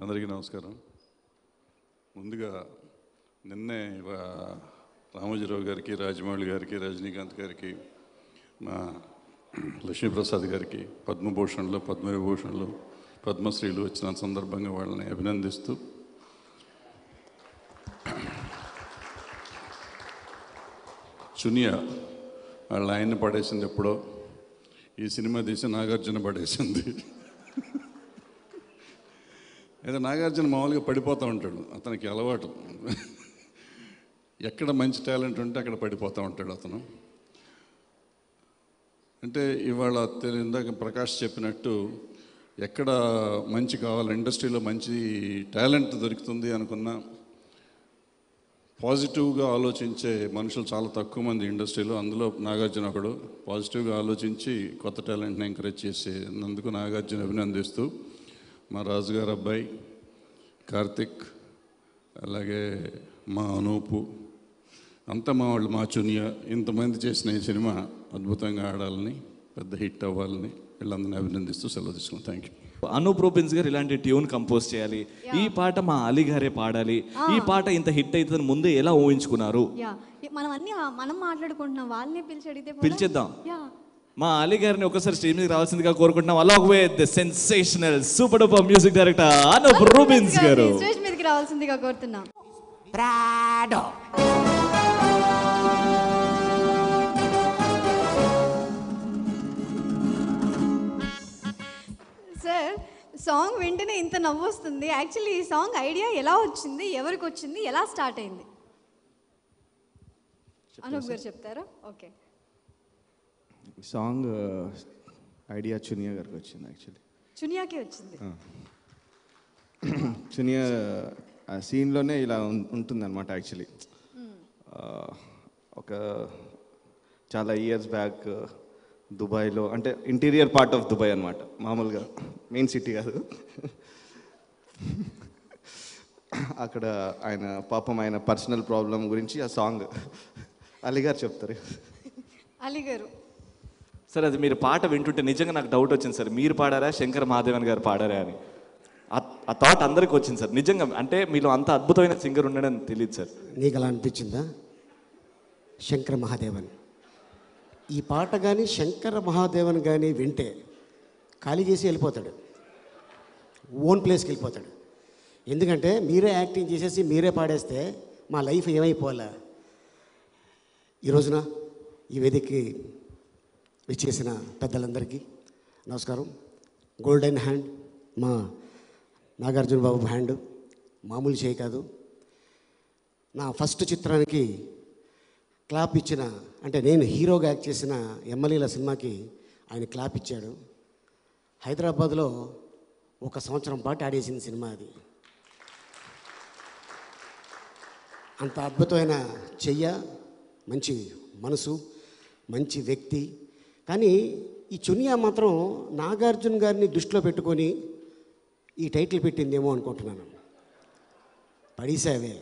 R: అందరికీ నమస్కారం. ముందుగా నిన్నే రామోజీరావు గారికి, రాజమౌళి గారికి, రజనీకాంత్ గారికి, మా లక్ష్మీప్రసాద్ గారికి పద్మభూషణ్లు, పద్మవిభూషణ్లు, పద్మశ్రీలు వచ్చిన సందర్భంగా వాళ్ళని అభినందిస్తూ, చునియా వాళ్ళ ఆయన్ని పడేసింది ఎప్పుడో, ఈ సినిమా తీసి నాగార్జున పడేసింది. అయితే నాగార్జున మామూలుగా పడిపోతూ ఉంటాడు, అతనికి అలవాటు. ఎక్కడ మంచి టాలెంట్ ఉంటే అక్కడ పడిపోతూ ఉంటాడు అతను. అంటే ఇవాళ ఇందాక ప్రకాష్ చెప్పినట్టు ఎక్కడ మంచి కావాలి, ఇండస్ట్రీలో మంచి టాలెంట్ దొరుకుతుంది అనుకున్నా పాజిటివ్గా ఆలోచించే మనుషులు చాలా తక్కువ మంది ఇండస్ట్రీలో. అందులో నాగార్జున ఒకడు. పాజిటివ్గా ఆలోచించి కొత్త టాలెంట్ని ఎంకరేజ్ చేసేందుకు నాగార్జున అభినందిస్తూ, మా రాజుగారు అబ్బాయి కార్తిక్, అలాగే మా అనూపు, అంతా మా వాళ్ళు, మా చునియా, ఇంతమంది చేసిన ఈ సినిమా అద్భుతంగా ఆడాలని, పెద్ద హిట్ అవ్వాలని వీళ్ళందరినీ అభినందిస్తూ సెలవు తీసుకున్నాం. Thank you.
B: అనూప్ రూబెన్స్ గారు ఇలాంటి ట్యూన్ కంపోజ్ చేయాలి, ఈ పాట మా అలీ గారే పాడాలి, ఈ పాట ఇంత హిట్ అవుతుందని ముందే ఎలా ఊహించుకున్నారు?
A: మనం మాట్లాడుకుంటున్నాం, వాళ్ళని పిలిచి అడిగితే
B: పిలిచేద్దాం. మా అలీ గారిని ఒకసారి స్టేజ్ మీదకి రావాల్సిందిగా కోరుకుంటున్నాం. Along with the sensational super duper music director Anoop Rubens garu
A: stage మీదకి రావాల్సిందిగా కోరుతున్నాం. సార్, సాంగ్ వింటేనే ఇంత నవ్వు వస్తుంది. యాక్చువల్లీ ఈ సాంగ్ ఐడియా ఎలా వచ్చింది, ఎవరికి వచ్చింది, ఎలా స్టార్ట్ అయింది? అనూప్ గారు చెప్తారా? ఓకే.
S: సాంగ్ ఐడియా చునియా గారికి వచ్చింది. యాక్చువల్లీ
A: చునియాకే వచ్చింది.
S: చునియా ఆ సీన్లోనే ఇలా ఉంటుందన్నమాట. యాక్చువల్లీ ఒక చాలా ఇయర్స్ బ్యాక్ దుబాయ్లో, అంటే ఇంటీరియర్ పార్ట్ ఆఫ్ దుబాయ్ అనమాట, మామూలుగా మెయిన్ సిటీ కాదు. అక్కడ ఆయన పాపం ఆయన పర్సనల్ ప్రాబ్లం గురించి ఆ సాంగ్ అలీ గారు చెప్తారు.
A: అలీ గారు
B: సార్, అది మీరు పాట వింటుంటే నిజంగా నాకు డౌట్ వచ్చింది సార్, మీరు పాడారా శంకర్ మహాదేవన్ గారు పాడారా అని. ఆ థాట్ అందరికి వచ్చింది సార్ నిజంగా. అంటే మీలో అంత అద్భుతమైన సింగర్ ఉండడని తెలియదు సార్.
P: నీకు అలా అనిపించిందా? శంకర్ మహాదేవన్ ఈ పాట కానీ శంకర్ మహాదేవన్ కానీ వింటే ఖాళీ చేసి వెళ్ళిపోతాడు, ఓన్ ప్లేస్కి వెళ్ళిపోతాడు. ఎందుకంటే మీరే యాక్టింగ్ చేసేసి మీరే పాడేస్తే మా లైఫ్ ఏమైపోవాలా? ఈ రోజున ఈ వేదికకి విచ్చేసిన పెద్దలందరికీ నమస్కారం. గోల్డెన్ హ్యాండ్ మా నాగార్జున బాబు హ్యాండ్ మామూలు చేయి కాదు. నా ఫస్ట్ చిత్రానికి క్లాప్ ఇచ్చిన, అంటే నేను హీరోగా యాక్ట్ చేసిన ఎమ్మెల్యేల సినిమాకి ఆయన క్లాప్ ఇచ్చాడు. హైదరాబాద్లో 1 సంవత్సరం పాటు ఆడేసిన సినిమా అది. అంత అద్భుతమైన చెయ్య, మంచి మనసు, మంచి వ్యక్తి. కానీ ఈ చునియా మాత్రం నాగార్జున గారిని దృష్టిలో పెట్టుకొని ఈ టైటిల్ పెట్టిందేమో అనుకుంటున్నాను. పడిసావే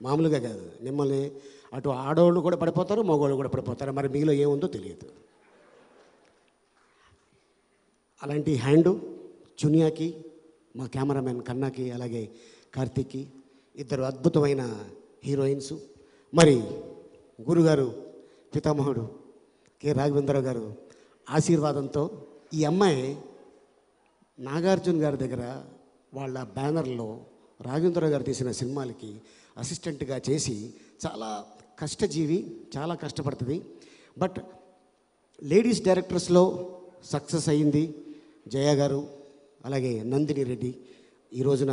P: మామూలుగా కాదు, మిమ్మల్ని అటు ఆడవాళ్ళు కూడా పడిపోతారు, మగవాళ్ళు కూడా పడిపోతారు. మరి మీలో ఏముందో తెలియదు. అలాంటి హ్యాండు చునియాకి మా కెమెరామెన్ కన్నాకి, అలాగే కార్తీక్కి, ఇద్దరు అద్భుతమైన హీరోయిన్స్. మరి గురుగారు పితామహుడు కె రాఘవేంద్రరావు గారు ఆశీర్వాదంతో ఈ అమ్మాయి నాగార్జున గారి దగ్గర వాళ్ళ బ్యానర్లో రాఘవేంద్రరావు గారు తీసిన సినిమాలకి అసిస్టెంట్గా చేసి చాలా కష్టజీవి, చాలా కష్టపడుతుంది. బట్ లేడీస్ డైరెక్టర్స్లో సక్సెస్ అయ్యింది జయ గారు, అలాగే నందిని రెడ్డి. ఈ రోజున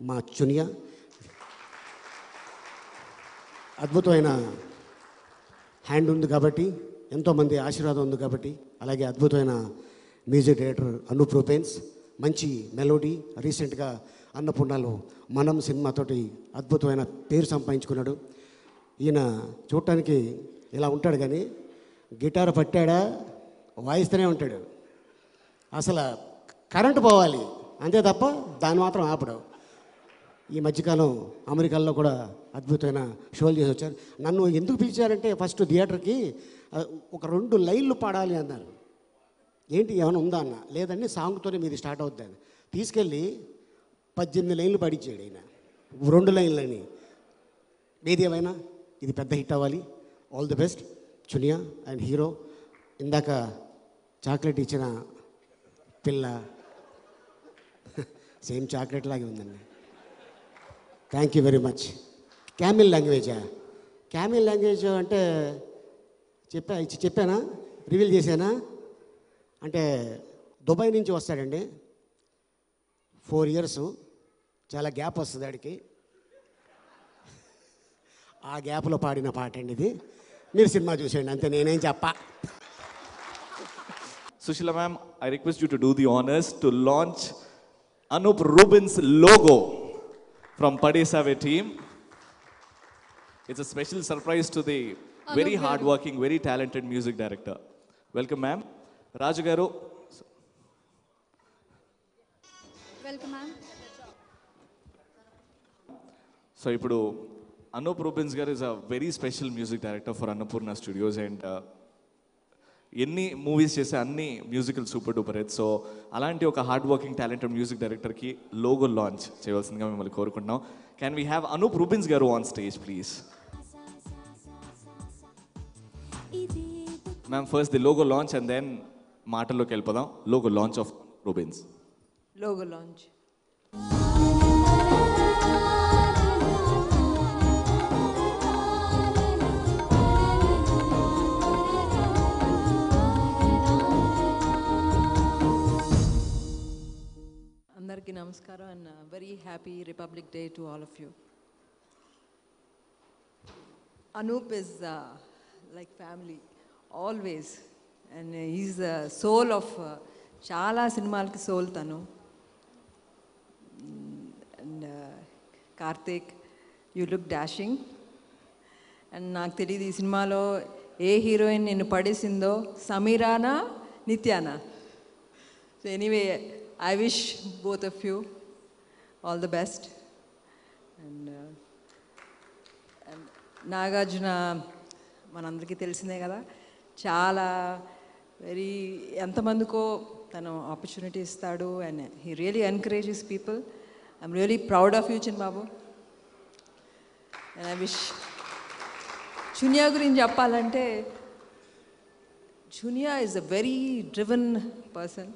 P: మా చునియా అద్భుతమైన హ్యాండ్ ఉంది కాబట్టి, ఎంతోమంది ఆశీర్వాదం ఉంది కాబట్టి, అలాగే అద్భుతమైన మ్యూజిక్ డైరెక్టర్ అనూప్ రూపెన్స్, మంచి మెలోడీ. రీసెంట్గా అన్నపూర్ణలో మనం సినిమాతోటి అద్భుతమైన పేరు సంపాదించుకున్నాడు. ఈయన చూడటానికి ఇలా ఉంటాడు కానీ గిటార్ పట్టాడా వాయిస్తూనే ఉంటాడు. అసలు కరెంటు పోవాలి అంతే తప్ప దాన్ని మాత్రం ఆపడు. ఈ మధ్యకాలం అమెరికాలో కూడా అద్భుతమైన షోలు చేసి వచ్చారు. నన్ను ఎందుకు పిలిచారంటే ఫస్ట్ థియేటర్కి ఒక 2 లైన్లు పాడాలి అన్నారు. ఏంటి ఏమైనా ఉందా అన్న, లేదండి సాంగ్తోనే మీది స్టార్ట్ అవుతుంది. తీసుకెళ్ళి 18 లైన్లు పాడించాడు ఆయన, 2 లైన్లని. ఏది ఏమైనా ఇది పెద్ద హిట్ అవ్వాలి. All the best Chuniya and hero. ఇందాక చాక్లెట్ ఇచ్చిన పిల్ల సేమ్ చాక్లెట్ లాగే ఉందండి. Thank you very much. Camel లాంగ్వేజా? క్యామిల్ లాంగ్వేజ్ అంటే చెప్పానా, రివీల్ చేశానా? అంటే దుబాయ్ నుంచి వస్తాడండి, 4 years, చాలా గ్యాప్ వస్తుంది ఆడికి. ఆ గ్యాప్లో పాడిన పాట అండి ఇది. మీరు సినిమా చూసేయండి అంతే, నేనేం చెప్పా.
B: Sushila ma'am, I request you to do the honors to launch Anup Rubens logo from Paddy Save team. It's a special surprise to the very hard-working, very talented music director. Welcome, ma'am. Raju garu.
A: Welcome, ma'am.
B: So, ఇప్పుడు Anup Rubens garu is a very special music director for Annapurna Studios, and ఎన్ని movies చేసే అన్ని musical super duper hit. So అలాంటి ఒక hard working talented music డైరెక్టర్కి logo launch చేయవలసిందిగా మిమ్మల్ని కోరుకుంటున్నాం. Can we have Anup Rubens garu on stage please? Ma'am, first the logo launch and then మాటల్లోకి వెళ్ళిపోదాం. Logo launch of Rubens.
C: Logo launch. అందరికీ నమస్కారం and very happy Republic Day to all of you. Anup is like family always, and is the soul of చాలా సినిమాలకి soul తను. And Karthik, you look dashing. And నాకు తెలియదు ఈ సినిమాలో ఏ హీరోయిన్ నిన్ను పడేసిందో, సమీరానా నిత్యానా? So anyway, I wish both of you all the best. And Nagarjuna మనందరికీ తెలిసిందే కదా, చాలా వెరీ ఎంతమందికో తను ఆపర్చునిటీ ఇస్తాడు. And he really encourages people. I'm really proud of you Chin Babu. And I wish Chuniya గురించి చెప్పాలంటే, Chuniya is a very driven person.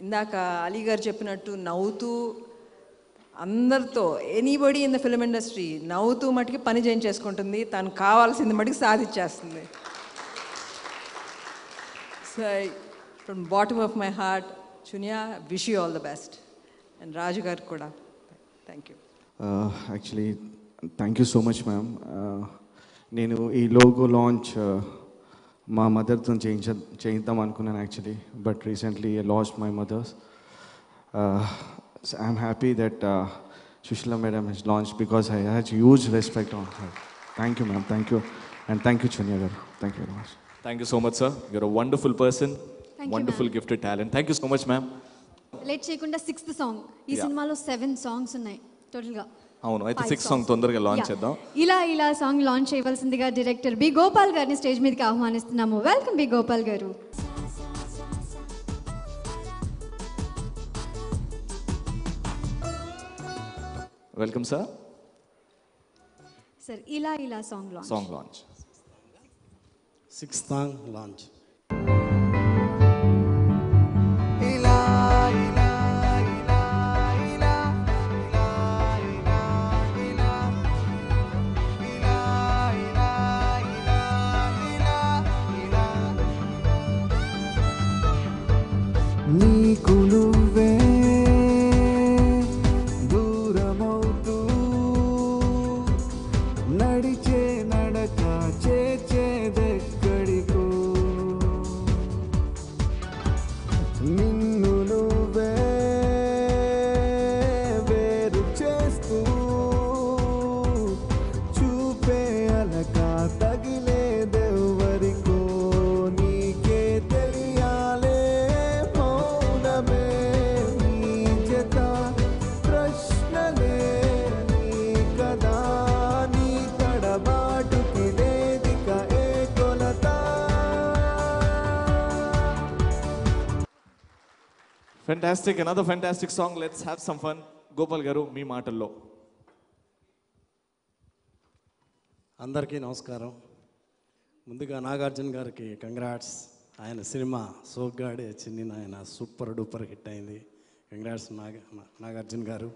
C: ఇందాక అలీ గారు చెప్పినట్టు నవ్వుతూ అందరితో, anybody in the film industry నవ్వుతూ మటుకి పని చేయించేసుకుంటుంది. తను కావాల్సింది మటుకు సాధించేస్తుంది. So from bottom of my heart, Chuniya, wish you all the best. And Raju గారికి కూడా thank you.
S: Actually thank you so much ma'am. నేను ఈ లోగో లాంచ్ మా మదర్తో చేయిద్దాం అనుకున్నాను actually, but recently I lost my mothers. I'm happy that Sushila madam has launch because I have huge respect on her. Thank you ma'am, thank you. And thank you Chuniya garu. Thank you very much.
B: Thank you so much sir. You're a wonderful person, wonderful gifted talent. Thank you so much ma'am.
A: Late చేయకుండా 6th song. ఈ సినిమాలో 7 songs ఉన్నాయి టోటల్గా.
B: అవును, అయితే 6th song తొందరగా launch చేద్దాం.
A: ఇలా సాంగ్ లాంచ్ చేయవలసిందిగా డైరెక్టర్ బి గోపాల్ గారిని స్టేజ్ మీదకి ఆహ్వానిస్తున్నాము. వెల్కమ్ బి గోపాల్ గారు.
B: Welcome sir.
A: సార్ ఇలా ఇలా song launch.
B: Song launch.
P: 6th song launch.
N: ఇలా ఇలా ఇలా ఇలా ఇలా ఇలా ఇలా ఇలా ఇలా నీకు నువ్వే దూరమవుతూ నడిచే నడక చేచేదెక్కడికో నిన్ను నువ్వే వేరు చేస్తూ చూపే అలక తగిలేదెవ్వరికో నీకే తెలియాలే మౌనమే నీ జత ప్రశ్నలే నీ కదా నీ తడబాటుకి వేదిక ఏ కొలత.
B: Fantastic, another fantastic song. Let's have some fun. Gopal గారు మీ మాటల్లో.
P: అందరికీ నమస్కారం. ముందుగా నాగార్జున గారికి కంగ్రాట్స్. ఆయన సినిమా సోగ్గాడే చిన్ని నాయన సూపర్ డూపర్ హిట్ అయింది. కంగ్రాట్స్ నాగార్జున గారు.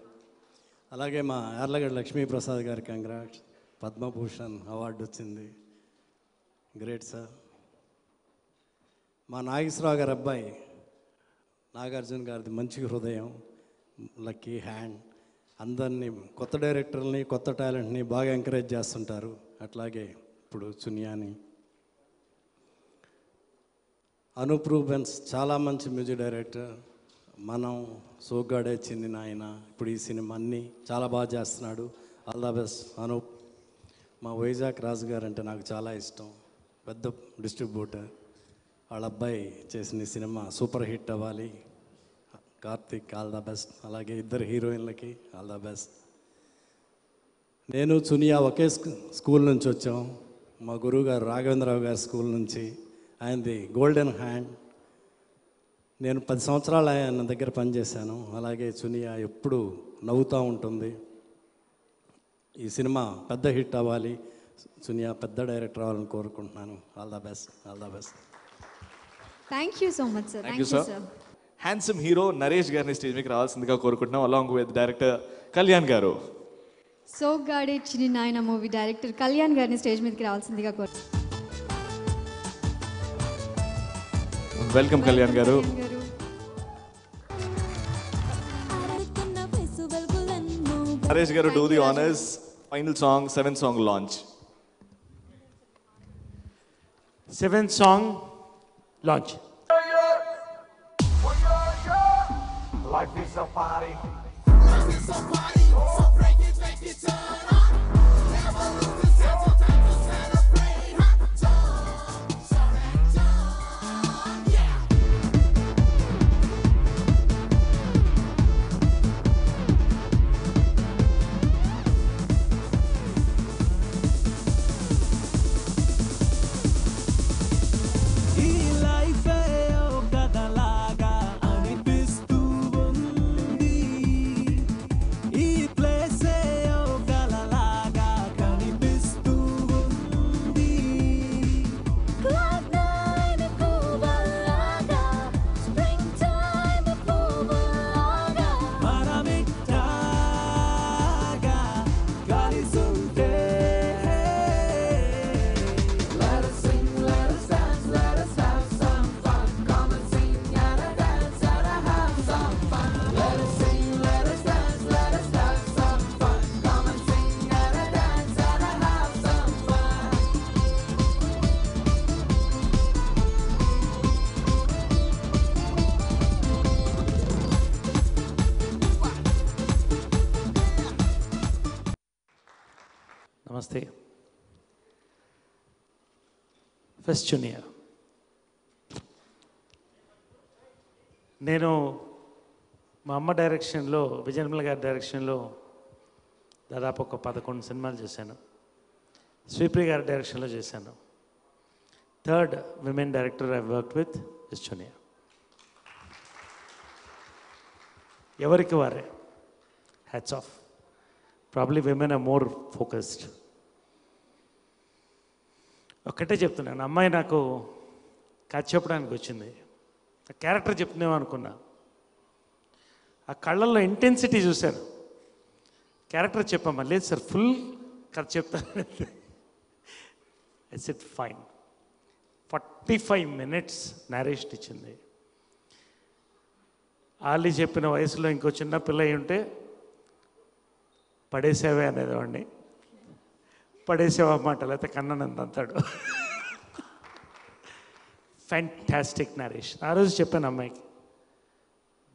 P: అలాగే మా యార్లగడ్డ లక్ష్మీప్రసాద్ గారి కంగ్రాట్స్. పద్మభూషణ్ అవార్డు వచ్చింది. Great sir. మా నాగేశ్వరరావు గారి అబ్బాయి నాగార్జున గారిది మంచి హృదయం, లక్కీ హ్యాండ్. అందరినీ కొత్త డైరెక్టర్ని కొత్త టాలెంట్ని బాగా ఎంకరేజ్ చేస్తుంటారు. అట్లాగే ఇప్పుడు చునియాని, అనూప్ రూబెన్స్ చాలా మంచి మ్యూజిక్ డైరెక్టర్. మనం సోగ్గాడే చిన్ని నాయన ఇప్పుడు ఈ సినిమా అన్నీ చాలా బాగా చేస్తున్నాడు. All the best Anoop. మా వైజాగ్ రాజు గారు అంటే నాకు చాలా ఇష్టం, పెద్ద డిస్ట్రిబ్యూటర్. వాళ్ళ అబ్బాయి చేసిన ఈ సినిమా సూపర్ హిట్ అవ్వాలి. Karthik all the best. అలాగే ఇద్దరు హీరోయిన్లకి ఆల్ ద బెస్ట్. నేను చునియా ఒకే స్కూల్ నుంచి వచ్చాం. మా గురువు గారు రాఘవేంద్రరావు గారి స్కూల్ నుంచి. ఆయనది గోల్డెన్ హ్యాండ్. నేను 10 సంవత్సరాలు ఆయన దగ్గర పనిచేశాను. అలాగే చునియా ఎప్పుడు నవ్వుతూ ఉంటుంది. ఈ సినిమా పెద్ద హిట్ అవ్వాలి, చునియా పెద్ద డైరెక్టర్ అవ్వాలని కోరుకుంటున్నాను. All the best, all the best.
A: Thank you so much sir.
B: Thank you sir. Handsome hero Naresh గారిని స్టేజ్ మీదకి రావాల్సిందిగా కోరుకుంటున్నాం, అలాంగ్ విత్ డైరెక్టర్ కళ్యాణ్ గారు.
A: సోగ్గాడే చిన్ని నాయన మూవీ డైరెక్టర్ కళ్యాణ్ గారిని స్టేజ్ మీదకి రావాల్సిందిగా కోరుతున్నాను.
B: వెల్కమ్ కళ్యాణ్ గారు. నరేష్ గారు, do the honours. Final song, 7th song launch.
T: 7th song launch.
N: Life is a party.
G: ఈ లైఫే ఓ కథలాగా అనిపిస్తూ ఉంది. ఈ ప్లేసే ఓ కలలాగా కనిపిస్తూ ఉంది.
N: Cloud9 పువ్వులాగా, springtime పువ్వులాగా,
G: మనమిట్టాగా కలిసుంటే.
N: let us sing, let us dance, let us have some fun. Come and sing and a dance and a have some fun. Let us sing, let us dance, let us have some fun. Come and sing and a dance and a have some fun.
T: నమస్తే. First Chuniya. నేను మా అమ్మ డైరెక్షన్లో, విజయనిర్మల గారి డైరెక్షన్లో దాదాపు ఒక 11 సినిమాలు చేశాను. శ్రీప్రియ గారి డైరెక్షన్లో చేశాను. 3rd women director I work with is Chuniya. ఎవరికి వారే hats off. Probably women are more focused. ఒక్కటే చెప్తున్నాను, అమ్మాయి నాకు కథ చెప్పడానికి వచ్చింది, ఆ క్యారెక్టర్ చెప్తున్నామో అనుకున్నా. ఆ కళ్ళల్లో ఇంటెన్సిటీ చూశారు. క్యారెక్టర్ చెప్పమ్మా, లేదు సార్ ఫుల్ కథ చెప్తాను. I said fine. 45 minutes narration ఇచ్చింది. ఆలి చెప్పిన వయసులో ఇంకో చిన్న పిల్ల అయి ఉంటే పడేసావే అనేవాడిని. పడేసావా అన్నమాట, లేకపోతే కన్నానంత అంటాడు. Fantastic narration. ఆ రోజు చెప్పాను అమ్మాయికి,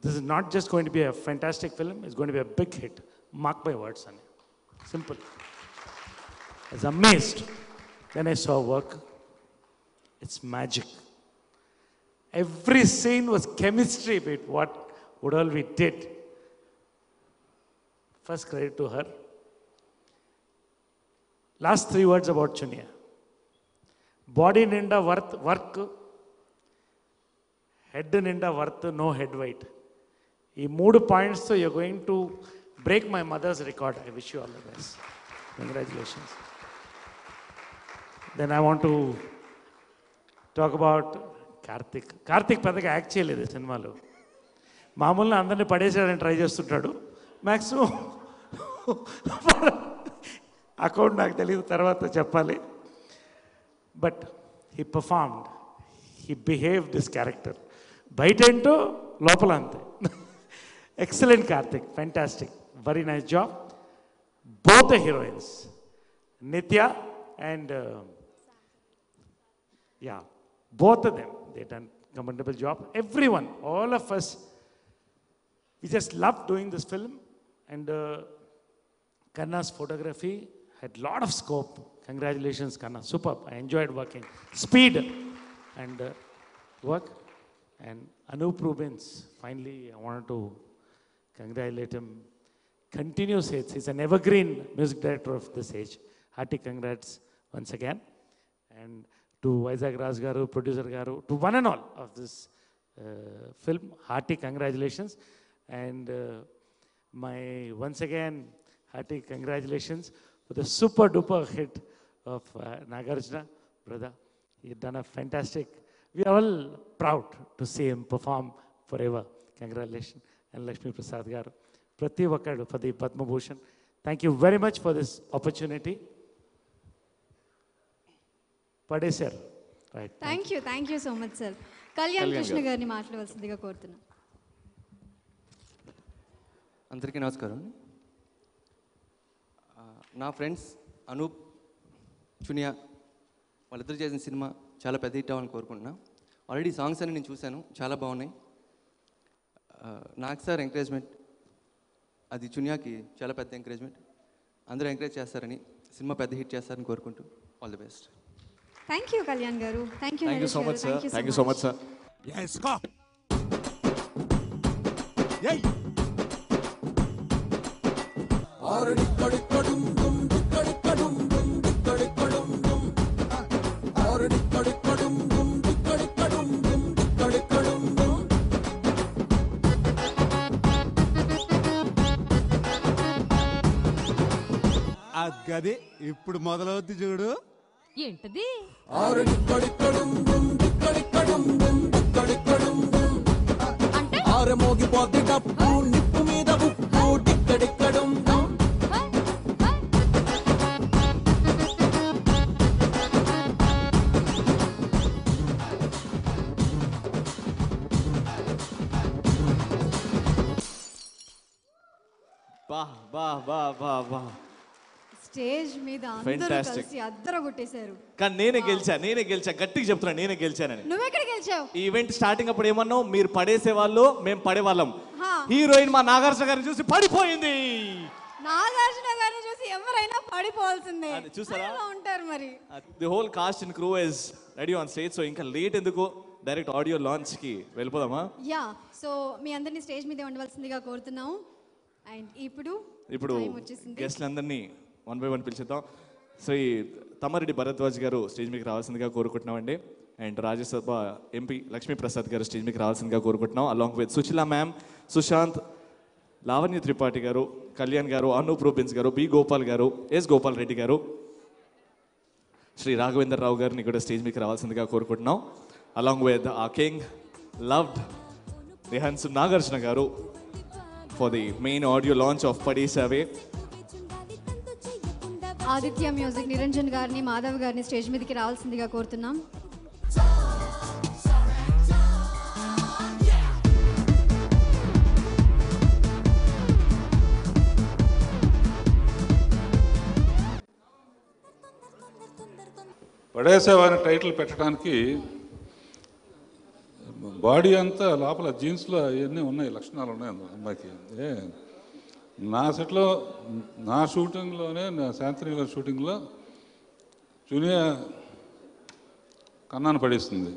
T: this is not just going to be a fantastic film, it's going to be a big hit, mark my words అని. Simple. I was amazed when I saw work. It's magic. Every scene was chemistry with what all we did. First credit to her. Last 3 words about Chunia. Body ninda work, head ninda worth, no head weight. Ee 3 points so you're going to break my mother's record. I wish you all the best. Congratulations. Then I want to talk about Karthik. Karthik పెద్దగా act చేయలేదు సినిమాలో. మామూలుగా అందరినీ పడేసాడని try చేస్తుంటాడు. Maximum account నాకు తెలియదు, తర్వాత చెప్పాలి. But he performed, he behave this character. బయట ఏంటో లోపల అంతే. Excellent Karthik, fantastic, very nice job. Both the heroines, నిత్య and both of them, they done commendable job. Everyone, all of us, we just loved doing this film. And Kanna's photography had lot of scope. Congratulations, Kanna, superb. I enjoyed working. Speed and work. And Anup Rubens, finally I wanted to congratulate him. Continuous hits. He's an evergreen music director of this age. Hearty congrats once again. And to Vizag Raj Garu, producer Garu, to one and all of this film, hearty congratulations. And my once again hearty congratulations for the super duper hit of Nagarjuna, brother. You've done a fantastic. We are all proud to see him perform forever. Congratulations. And Lakshmi Prasad Garu, Prati Vakadu for the Padma Bhushan. Thank you very much for this opportunity. పడేశారు. Right.
A: Thank you so much sir. Kalyan Krishna గారిని మాట్లాడవలసిందిగా కోరుతున్నాను.
U: అందరికీ నమస్కారం. నా friends Anoop, Chuniya వాళ్ళిద్దరు చేసిన cinema చాలా పెద్ద హిట్ అవ్వాలని కోరుకుంటున్నా. ఆల్రెడీ సాంగ్స్ అన్ని నేను చూశాను, చాలా బాగున్నాయి. నాకు సార్ ఎంకరేజ్మెంట్, అది చునియాకి చాలా పెద్ద ఎంకరేజ్మెంట్. అందరూ ఎంకరేజ్ చేస్తారని, సినిమా పెద్ద హిట్ చేస్తారని కోరుకుంటూ all the best.
A: Thank you Kalyan garu. Thank you
B: so much sir. Thank you so much sir.
G: Yes, go. Yay. అగ్గది ఇప్పుడు మొదలవుద్ది చూడు.
V: ఏంటది?
G: ఆరమోగిపోద్ది డప్పు, నిప్పు మీద ఉప్పు, డిక్కడిక్కడం.
A: స్టేజ్ మీద అందరూ కలిసి అద్దర కొట్టేశారు.
B: కానీ నేనే గెలిచా, గట్టిగా చెప్తున్నా, నేనే గెలిచానని.
A: నువ్వెక్కడ గెలిచావు?
B: ఈ ఈవెంట్ స్టార్టింగ్ అప్పుడు ఏమన్నావు, మీరు పడేసే వాళ్ళు, మేము పడేవాళ్ళం. హీరోయిన్ మా నాగార్జున గారిని చూసి పడిపోయింది.
A: నాగార్జున గారిని చూసి ఎవరైనా పడిపోవాల్సిందే.
B: చూసారా
A: ఉంటారు మరి.
B: The whole cost and crew is ready on stage. So ఇంకా లేట్ ఎందుకు, డైరెక్ట్ ఆడియో లాంచ్ కి వెళ్ళిపోదామా?
A: యా, సో మీ అందరినీ స్టేజ్ మీద ఉండవలసిందిగా కోరుతున్నాము. అండ్ ఇప్పుడు
B: గెస్ట్లందరినీ 1 by 1 పిలిచేద్దాం. శ్రీ తమ్మారెడ్డి భరద్వాజ్ గారు స్టేజ్ మీకు రావాల్సిందిగా కోరుకుంటున్నామండి. And Rajya Sabha MP Lakshmi Prasad garu stage మీకు రావాల్సిందిగా కోరుకుంటున్నాం. Along with Sushila ma'am, Sushant, Lavanya Tripathi garu, Kalyan garu, Anoop Rubens garu, B Gopal garu, S Gopal Reddy గారు, శ్రీ రాఘవేంద్రరావు గారిని కూడా స్టేజ్ మీకు రావాల్సిందిగా కోరుకుంటున్నాం. Along with a king loved the handsome Nagarjuna garu for the main audio launch of Padesave.
A: Aditya music Niranjan గారిని, మాధవ్ గారిని స్టేజ్ మీదకి రావాల్సిందిగా కోరుతున్నాం.
E: పడేసావా అనే టైటిల్ పెట్టడానికి బాడీ అంతా లోపల జీన్స్లో అవన్నీ ఉన్నాయి, లక్షణాలు ఉన్నాయి అమ్మాయికి. నా సెట్లో నా షూటింగ్లోనే, నా శాంతినగర్ షూటింగ్లో జూనియా కన్నాను పడేస్తుంది.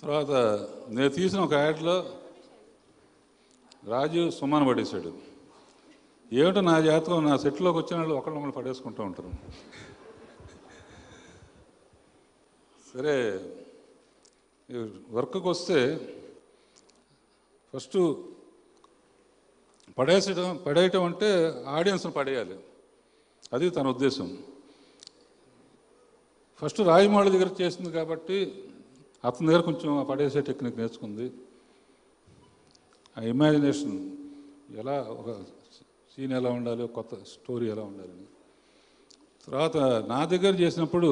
E: తర్వాత నేను తీసిన ఒక యాడ్లో రాజు సుమాను పడేశాడు. ఏమిటో నా జాతకం, నా సెట్లోకి వచ్చిన వాళ్ళు ఒకళ్ళొకళ్ళు పడేసుకుంటూ ఉంటారు. సరే వర్క్కి వస్తే ఫస్ట్ పడేయటం అంటే ఆడియన్స్ని పడేయాలి, అది తన ఉద్దేశం. ఫస్ట్ రాజమౌళి దగ్గర చేసింది కాబట్టి అతని దగ్గర కొంచెం పడేసే టెక్నిక్ నేర్చుకుంది. ఆ ఇమాజినేషన్ ఎలా, ఒక సీన్ ఎలా ఉండాలి, కొత్త స్టోరీ ఎలా ఉండాలని. తర్వాత నా దగ్గర చేసినప్పుడు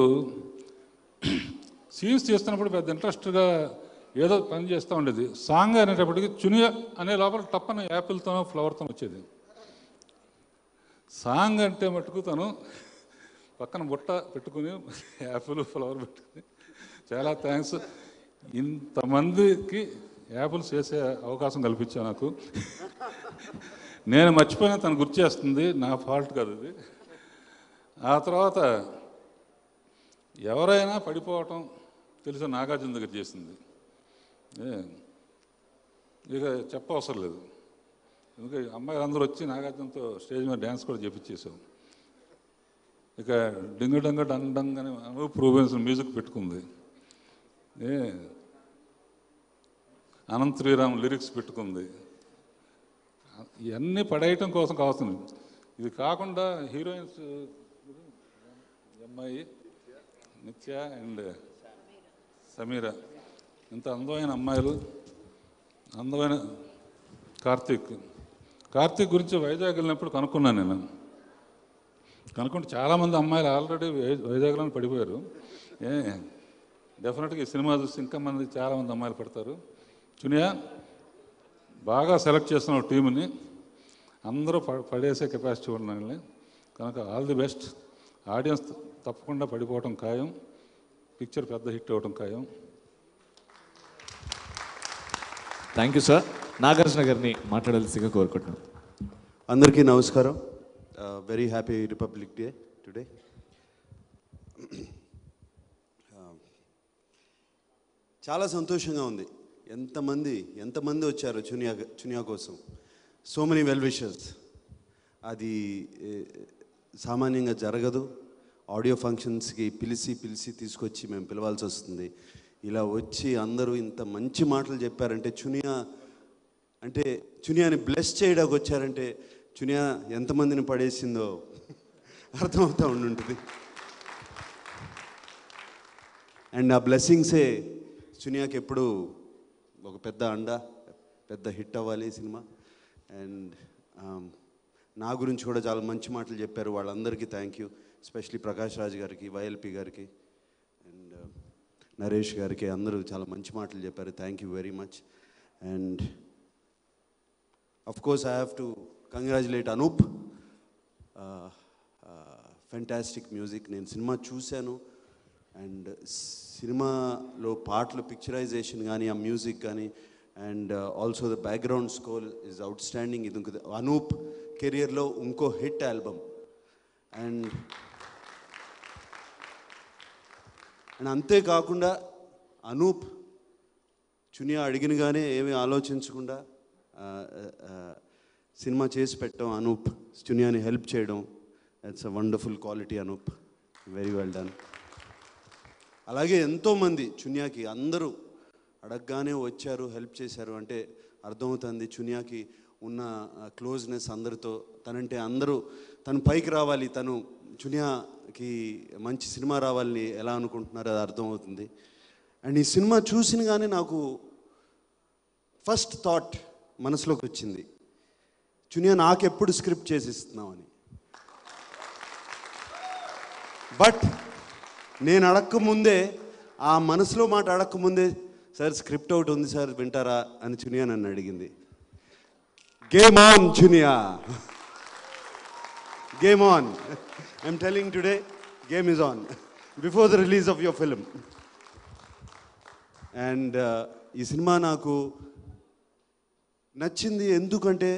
E: సీన్స్ చేస్తున్నప్పుడు పెద్ద ఇంట్రెస్ట్గా ఏదో పని చేస్తూ ఉండేది. సాంగ్ అనేటప్పటికి చునియా అనే లోపల టప్పని యాపిల్తోనో ఫ్లవర్తో వచ్చేది. సాంగ్ అంటే మటుకు తను పక్కన బుట్ట పెట్టుకుని యాపిల్ ఫ్లవర్ పెట్టుకుని, చాలా థ్యాంక్స్, ఇంతమందికి యాపిల్స్ చేసే అవకాశం కల్పించా నాకు. నేను మర్చిపోయినా తను గుర్తు చేస్తుంది, నా ఫాల్ట్ కాదు అది. ఆ తర్వాత ఎవరైనా పడిపోవటం తెలుసు, నాగార్జున దగ్గర చేసింది. ఇక చెప్పవసరం లేదు, ఎందుకంటే అమ్మాయిలు అందరూ వచ్చి నాగార్జునతో స్టేజ్ మీద డ్యాన్స్ కూడా చేపించేసాం. ఇక డింగు డంగ డంగ్ డంగ్ అని అనూప్ రూబెన్స్ మ్యూజిక్ పెట్టుకుంది. అనంత్ శ్రీరామ్ లిరిక్స్ పెట్టుకుంది. ఇవన్నీ పడేయటం కోసం కావాల్సింది. ఇది కాకుండా హీరోయిన్స్ అమ్మాయి నిత్య అండ్ సమీర, ఇంత అందమైన అమ్మాయిలు, అందమైన కార్తీక్ గురించి వైజాగ్ వెళ్ళినప్పుడు కనుక్కున్నాను నేను. కనుక్కుంటే చాలామంది అమ్మాయిలు ఆల్రెడీ వైజాగ్లో పడిపోయారు. డెఫినెట్గా ఈ సినిమా చూసి ఇంకా చాలామంది అమ్మాయిలు పడతారు. చునియా బాగా సెలెక్ట్ చేస్తున్నావు టీంని, అందరూ పడేసే కెపాసిటీ ఉన్నాయి కనుక ఆల్ ది బెస్ట్. ఆడియన్స్ తప్పకుండా పడిపోవటం ఖాయం, పిక్చర్ పెద్ద హిట్ అవ్వటం ఖాయం.
B: Thank you sir. నాగార్జున గారిని మాట్లాడాల్సిందిగా కోరుకుంటున్నాం.
V: అందరికీ నమస్కారం. Very happy Republic day today. చాలా సంతోషంగా ఉంది. ఎంతమంది వచ్చారు చునియా కోసం. So many well wishers. అది సామాన్యంగా జరగదు. ఆడియో ఫంక్షన్స్కి పిలిచి తీసుకొచ్చి మేము పిలవాల్సి వస్తుంది. ఇలా వచ్చి అందరూ ఇంత మంచి మాటలు చెప్పారంటే, చునియాని బ్లెస్ చేయడానికి వచ్చారంటే చునియా ఎంతమందిని పడేసిందో అర్థమవుతూ ఉంటుంది. అండ్ ఆ బ్లెస్సింగ్సే చునియాకి ఎప్పుడు ఒక పెద్ద అండ, పెద్ద హిట్ అవ్వాలి సినిమా. అండ్ నా గురించి కూడా చాలా మంచి మాటలు చెప్పారు. వాళ్ళందరికీ thank you. Especially Prakash Raj గారికి, వైఎల్పి గారికి అండ్ నరేష్ గారికి, అందరూ చాలా మంచి మాటలు చెప్పారు. Thank you very much. And of course I have to congratulate Anoop. Fantastic music. నేను సినిమా చూశాను అండ్ సినిమాలో పాటలు పిక్చరైజేషన్ కానీ, ఆ మ్యూజిక్ కానీ, and also the background score is outstanding. ఇది అనూప్ కెరియర్లో ఇంకో హిట్ ఆల్బమ్. అండ్ అంతేకాకుండా అనూప్ చునియా అడిగినగానే ఏమీ ఆలోచించకుండా సినిమా చేసి పెట్టడం, అనూప్ చునియాని హెల్ప్ చేయడం, it's a wonderful quality Anoop. Very well done. అలాగే ఎంతోమంది చునియాకి అందరూ అడగగానే వచ్చారు, హెల్ప్ చేశారు అంటే అర్థమవుతుంది చునియాకి ఉన్న క్లోజ్నెస్ అందరితో, తనంటే అందరూ తను పైకి రావాలి, తను చునియాకి మంచి సినిమా రావాలని ఎలా అనుకుంటున్నారో అది అర్థమవుతుంది. అండ్ ఈ సినిమా చూసినగానే నాకు ఫస్ట్ థాట్ మనసులోకి వచ్చింది, చునియా నాకెప్పుడు స్క్రిప్ట్ చేసిస్తున్నామని. బట్ నేను అడక్కముందే, ఆ మనసులో మాట అడక్కముందే, సార్ స్క్రిప్ట్ ఒకటి ఉంది సార్ వింటారా అని చునియా నన్ను అడిగింది. Game on Chuniya, game on. I'm telling today, game is on before the release of your film. And ఈ సినిమా నాకు నచ్చింది ఎందుకంటే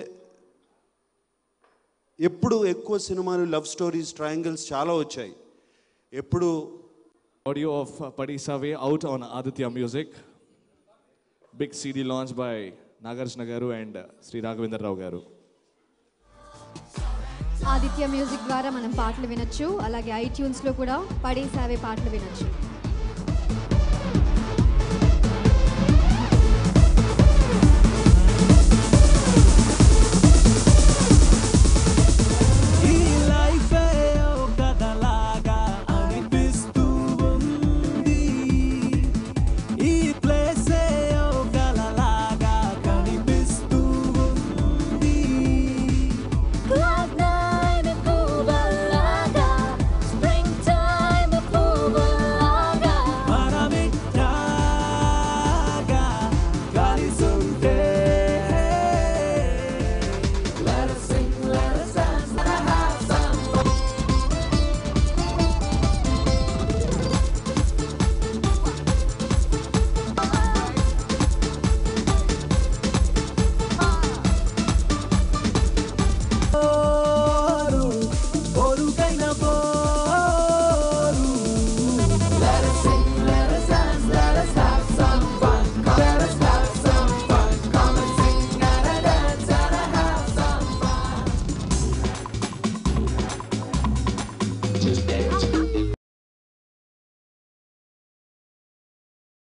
V: ఎప్పుడు ఎక్కువ సినిమాలు లవ్ స్టోరీస్, ట్రయాంగిల్స్ చాలా వచ్చాయి. ఎప్పుడు
B: Audio of Padi Save out on Aditya Music. Big CD launched by Nagarjuna Garu and Sri Raghavendra Rao Garu.
A: Aditya music ద్వారా మనం పాటలు వినొచ్చు, అలాగే ఐట్యూన్స్లో కూడా పడి సావే పాటలు వినొచ్చు.